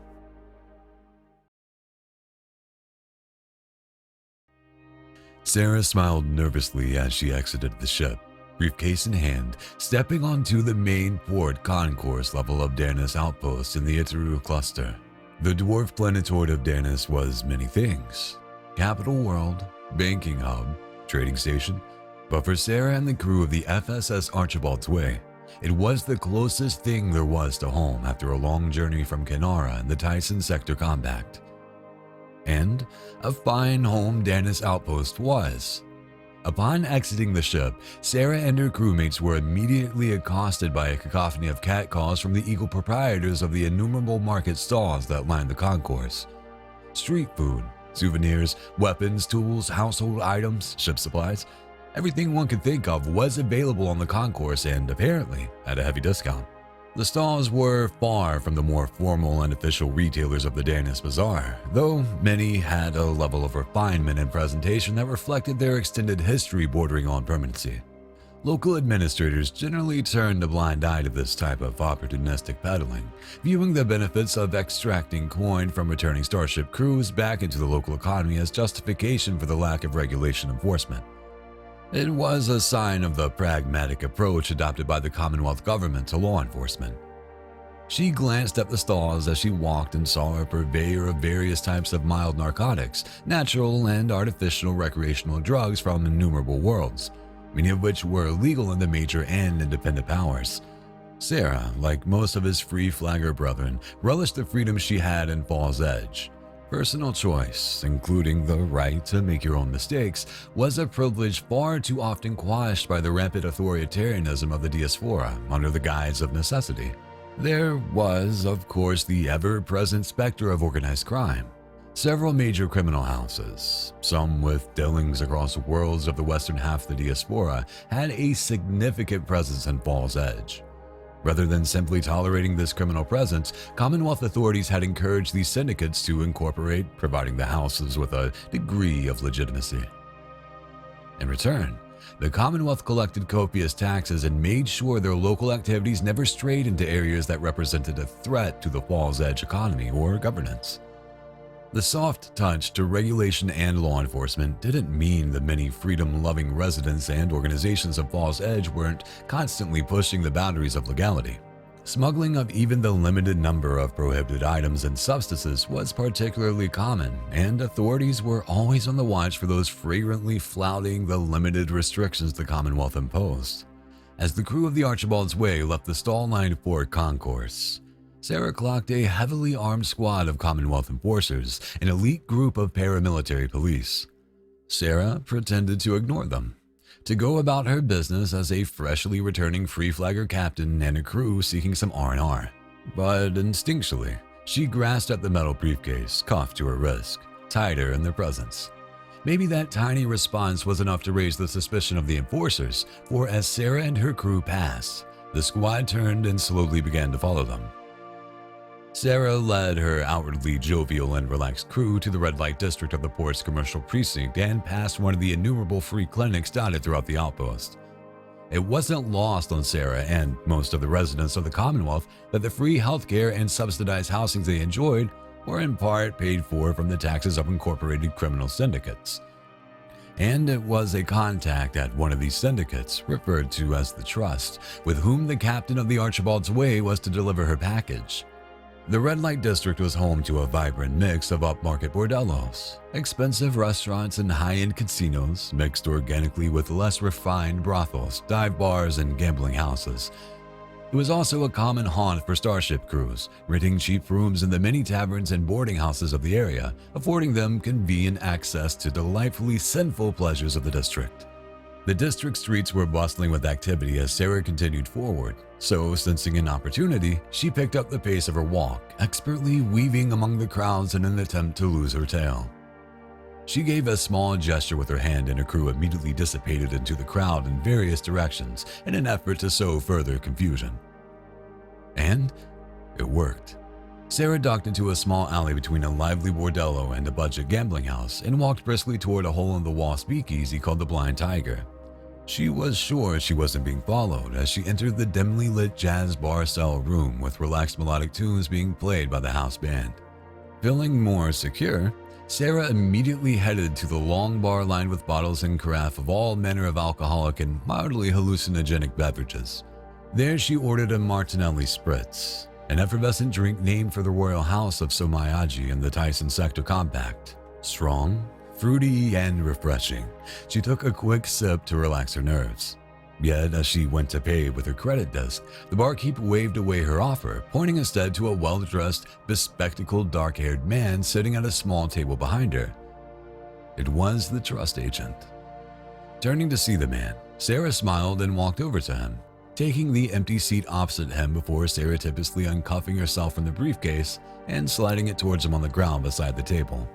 Sarah smiled nervously as she exited the ship, briefcase in hand, stepping onto the main port concourse level of Danis outpost in the Achiroe cluster. The dwarf planetoid of Danis was many things: capital world, banking hub, trading station, but for Sarah and the crew of the FSS Archibald Tway, it was the closest thing there was to home after a long journey from Kenara and the Tyson Sector Compact. And a fine home Danis outpost was. Upon exiting the ship, Sarah and her crewmates were immediately accosted by a cacophony of catcalls from the eagle proprietors of the innumerable market stalls that lined the concourse. Street food, Souvenirs, weapons, tools, household items, ship supplies. Everything one could think of was available on the concourse and apparently at a heavy discount. The stalls were far from the more formal and official retailers of the Danish Bazaar, though many had a level of refinement and presentation that reflected their extended history bordering on permanency. Local administrators generally turned a blind eye to this type of opportunistic peddling, viewing the benefits of extracting coin from returning starship crews back into the local economy as justification for the lack of regulation enforcement. It was a sign of the pragmatic approach adopted by the Commonwealth government to law enforcement. She glanced at the stalls as she walked and saw a purveyor of various types of mild narcotics, natural and artificial recreational drugs from innumerable worlds, many of which were illegal in the major and independent powers. Sarah, like most of his free flagger brethren, relished the freedom she had in Fall's Edge. Personal choice, including the right to make your own mistakes, was a privilege far too often quashed by the rampant authoritarianism of the diaspora under the guise of necessity. There was, of course, the ever-present specter of organized crime. Several major criminal houses, some with dealings across worlds of the western half of the diaspora, had a significant presence in Fall's Edge. Rather than simply tolerating this criminal presence, Commonwealth authorities had encouraged these syndicates to incorporate, providing the houses with a degree of legitimacy. In return, the Commonwealth collected copious taxes and made sure their local activities never strayed into areas that represented a threat to the Fall's Edge economy or governance. The soft touch to regulation and law enforcement didn't mean the many freedom-loving residents and organizations of Fall's Edge weren't constantly pushing the boundaries of legality. Smuggling of even the limited number of prohibited items and substances was particularly common, and authorities were always on the watch for those flagrantly flouting the limited restrictions the Commonwealth imposed. As the crew of the Archibald's Way left the stall-lined Fort Concourse, Sarah clocked a heavily armed squad of Commonwealth enforcers, an elite group of paramilitary police. Sarah pretended to ignore them, to go about her business as a freshly returning free flagger captain and a crew seeking some R&R. But instinctually, she grasped at the metal briefcase, cuffed to her wrist, tied her in their presence. Maybe that tiny response was enough to raise the suspicion of the enforcers, for as Sarah and her crew passed, the squad turned and slowly began to follow them. Sarah led her outwardly jovial and relaxed crew to the red light district of the port's commercial precinct and past one of the innumerable free clinics dotted throughout the outpost. It wasn't lost on Sarah and most of the residents of the Commonwealth that the free healthcare and subsidized housing they enjoyed were in part paid for from the taxes of incorporated criminal syndicates. And it was a contact at one of these syndicates, referred to as the Trust, with whom the captain of the Archibald's Way was to deliver her package. The red light district was home to a vibrant mix of upmarket bordellos, expensive restaurants and high-end casinos mixed organically with less refined brothels, dive bars, and gambling houses. It was also a common haunt for starship crews, renting cheap rooms in the many taverns and boarding houses of the area, affording them convenient access to delightfully sinful pleasures of the district. The district streets were bustling with activity as Sarah continued forward, so sensing an opportunity, she picked up the pace of her walk, expertly weaving among the crowds in an attempt to lose her tail. She gave a small gesture with her hand and her crew immediately dissipated into the crowd in various directions in an effort to sow further confusion. And it worked. Sarah ducked into a small alley between a lively bordello and a budget gambling house and walked briskly toward a hole-in-the-wall speakeasy called the Blind Tiger. She was sure she wasn't being followed as she entered the dimly lit jazz bar-style room with relaxed melodic tunes being played by the house band. Feeling more secure, Sarah immediately headed to the long bar lined with bottles and carafe of all manner of alcoholic and mildly hallucinogenic beverages. There she ordered a Martinelli Spritz, an effervescent drink named for the royal house of Somayaji in the Tyson Sector Compact. Strong, fruity, and refreshing, she took a quick sip to relax her nerves. Yet, as she went to pay with her credit desk, the barkeep waved away her offer, pointing instead to a well-dressed, bespectacled, dark-haired man sitting at a small table behind her. It was the trust agent. Turning to see the man, Sarah smiled and walked over to him, taking the empty seat opposite him before surreptitiously uncuffing herself from the briefcase and sliding it towards him on the ground beside the table.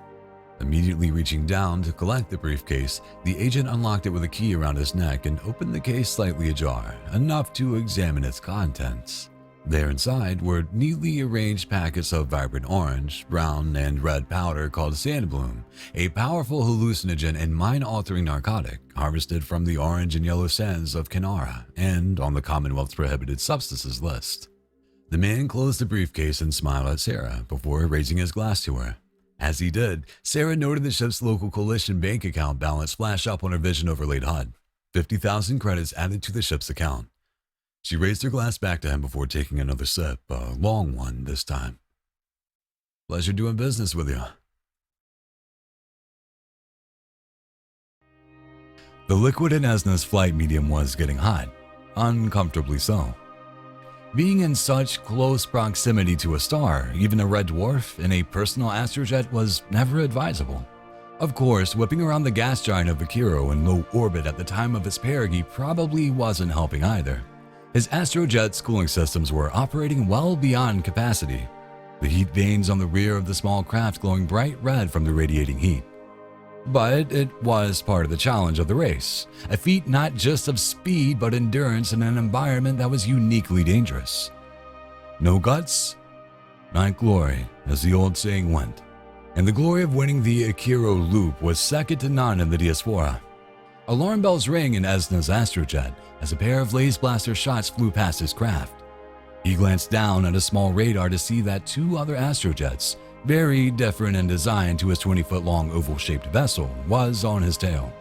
Immediately reaching down to collect the briefcase, the agent unlocked it with a key around his neck and opened the case slightly ajar, enough to examine its contents. There inside were neatly arranged packets of vibrant orange, brown, and red powder called sandbloom, a powerful hallucinogen and mind-altering narcotic harvested from the orange and yellow sands of Kenara and on the Commonwealth's prohibited substances list. The man closed the briefcase and smiled at Sarah before raising his glass to her. As he did, Sarah noted the ship's local coalition bank account balance flash up on her vision overlaid HUD. 50,000 credits added to the ship's account. She raised her glass back to him before taking another sip, a long one this time. Pleasure doing business with you. The liquid in Esna's flight medium was getting hot, uncomfortably so. Being in such close proximity to a star, even a red dwarf, in a personal astrojet was never advisable. Of course, whipping around the gas giant of Achiroe in low orbit at the time of his perigee probably wasn't helping either. His astrojet's cooling systems were operating well beyond capacity, the heat veins on the rear of the small craft glowing bright red from the radiating heat. But it was part of the challenge of the race, a feat not just of speed but endurance in an environment that was uniquely dangerous. No guts, not glory, as the old saying went, and the glory of winning the Achiroe loop was second to none in the Diaspora. Alarm bells rang in Esna's astrojet as a pair of laser blaster shots flew past his craft. He glanced down at a small radar to see that two other astrojets, very different in design to his 20-foot-long oval-shaped vessel, was on his tail.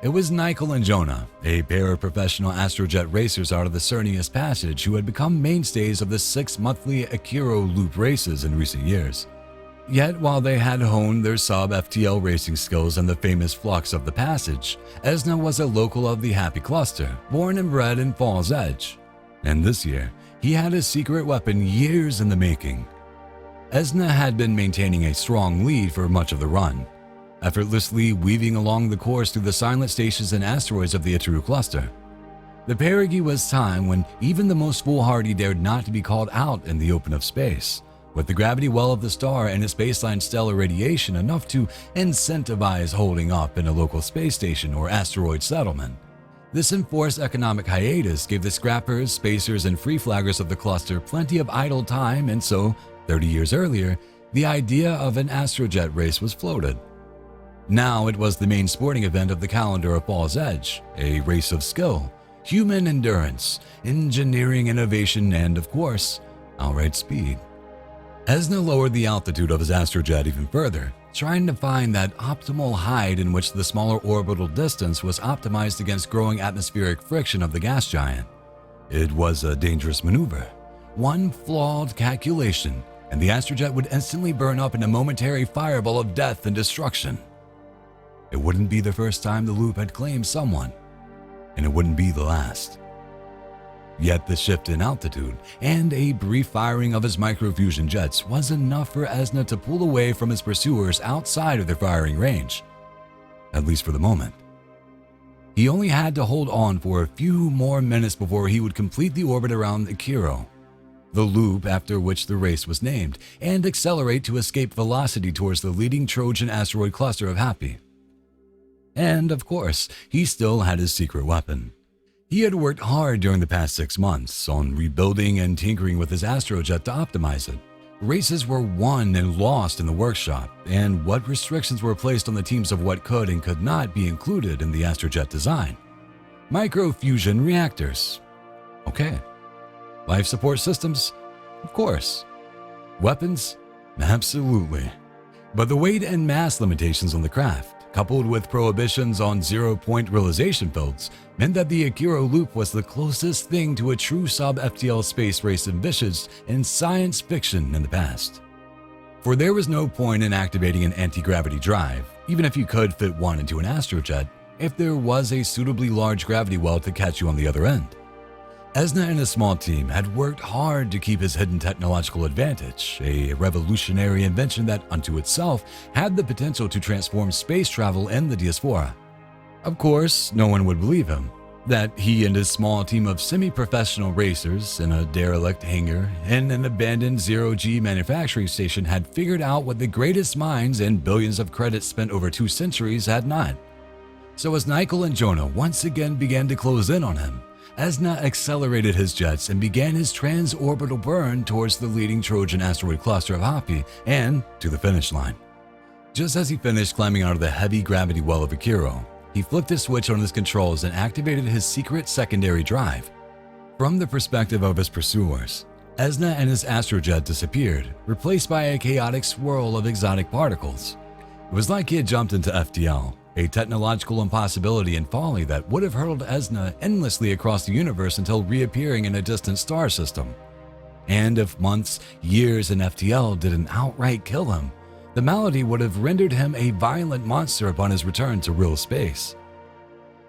It was Nigel and Jonah, a pair of professional astrojet racers out of the Cernius Passage who had become mainstays of the 6-monthly Achiroe loop races in recent years. Yet while they had honed their sub-FTL racing skills in the famous flux of the Passage, Esna was a local of the Happy Cluster, born and bred in Falls Edge. And this year, he had a secret weapon years in the making. Esna had been maintaining a strong lead for much of the run, effortlessly weaving along the course through the silent stations and asteroids of the Achiroe cluster. The perigee was time when even the most foolhardy dared not to be called out in the open of space, with the gravity well of the star and its baseline stellar radiation enough to incentivize holding up in a local space station or asteroid settlement. This enforced economic hiatus gave the scrappers, spacers, and free flaggers of the cluster plenty of idle time, and so 30 years earlier, the idea of an astrojet race was floated. Now it was the main sporting event of the calendar of Falls Edge, a race of skill, human endurance, engineering innovation, and of course, outright speed. Esna lowered the altitude of his astrojet even further, trying to find that optimal height in which the smaller orbital distance was optimized against growing atmospheric friction of the gas giant. It was a dangerous maneuver, one flawed calculation, and the astrojet would instantly burn up in a momentary fireball of death and destruction. It wouldn't be the first time the loop had claimed someone, and it wouldn't be the last. Yet the shift in altitude and a brief firing of his microfusion jets was enough for Esna to pull away from his pursuers outside of their firing range, at least for the moment. He only had to hold on for a few more minutes before he would complete the orbit around Achiroe, the loop after which the race was named, and accelerate to escape velocity towards the leading Trojan asteroid cluster of Happy. And of course, he still had his secret weapon. He had worked hard during the past 6 months on rebuilding and tinkering with his astrojet to optimize it. Races were won and lost in the workshop, and what restrictions were placed on the teams of what could and could not be included in the astrojet design. Microfusion reactors. Okay. Life support systems? Of course. Weapons? Absolutely. But the weight and mass limitations on the craft, coupled with prohibitions on zero-point realization fields, meant that the Achiroe loop was the closest thing to a true sub-FTL space race envisaged in science fiction in the past. For there was no point in activating an anti-gravity drive, even if you could fit one into an astrojet, if there was a suitably large gravity well to catch you on the other end. Esna and his small team had worked hard to keep his hidden technological advantage, a revolutionary invention that unto itself had the potential to transform space travel in the Diaspora. Of course, no one would believe him, That he and his small team of semi-professional racers in a derelict hangar in an abandoned zero-G manufacturing station had figured out what the greatest minds and billions of credits spent over 2 centuries had not. So as Nykel and Jonah once again began to close in on him, Esna accelerated his jets and began his transorbital burn towards the leading Trojan asteroid cluster of Hapi and to the finish line. Just as he finished climbing out of the heavy gravity well of Achiroe, he flipped a switch on his controls and activated his secret secondary drive. From the perspective of his pursuers, Esna and his astrojet disappeared, replaced by a chaotic swirl of exotic particles. It was like he had jumped into FTL, a technological impossibility and folly that would have hurled Esna endlessly across the universe until reappearing in a distant star system. And if months, years in FTL didn't outright kill him, the malady would have rendered him a violent monster upon his return to real space.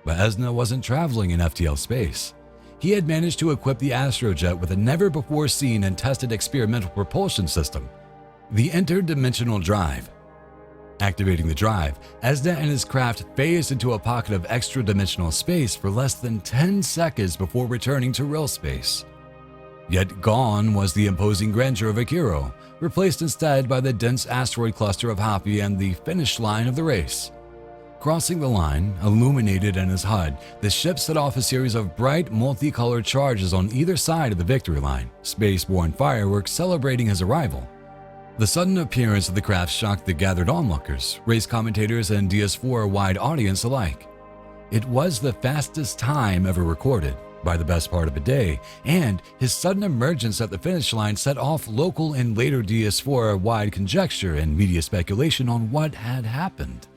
But Esna wasn't traveling in FTL space. He had managed to equip the astrojet with a never-before-seen and tested experimental propulsion system, the interdimensional drive. Activating the drive, Esna and his craft phased into a pocket of extra-dimensional space for less than 10 seconds before returning to real space. Yet gone was the imposing grandeur of Achiroe, replaced instead by the dense asteroid cluster of Hapi and the finish line of the race. Crossing the line, illuminated in his HUD, the ship set off a series of bright, multicolored charges on either side of the victory line, space-borne fireworks celebrating his arrival. The sudden appearance of the craft shocked the gathered onlookers, race commentators, and DS4-wide audience alike. It was the fastest time ever recorded, by the best part of a day, and his sudden emergence at the finish line set off local and later DS4-wide conjecture and media speculation on what had happened.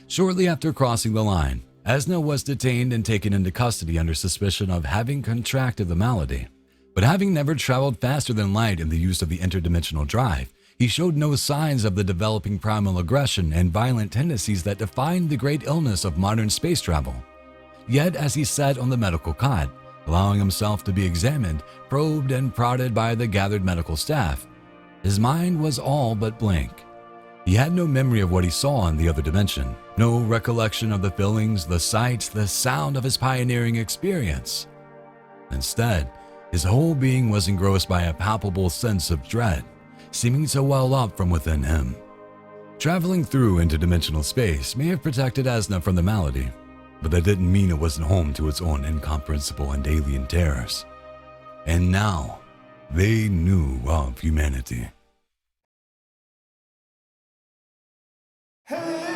Shortly after crossing the line, Esna was detained and taken into custody under suspicion of having contracted the malady. But having never traveled faster than light in the use of the interdimensional drive, he showed no signs of the developing primal aggression and violent tendencies that defined the great illness of modern space travel. Yet as he sat on the medical cot, allowing himself to be examined, probed and prodded by the gathered medical staff, his mind was all but blank. He had no memory of what he saw in the other dimension, no recollection of the feelings, the sights, the sound of his pioneering experience. Instead, his whole being was engrossed by a palpable sense of dread, seeming to well up from within him. Traveling through interdimensional space may have protected Esna from the malady, but that didn't mean it wasn't home to its own incomprehensible and alien terrors. And now, they knew of humanity. Hey!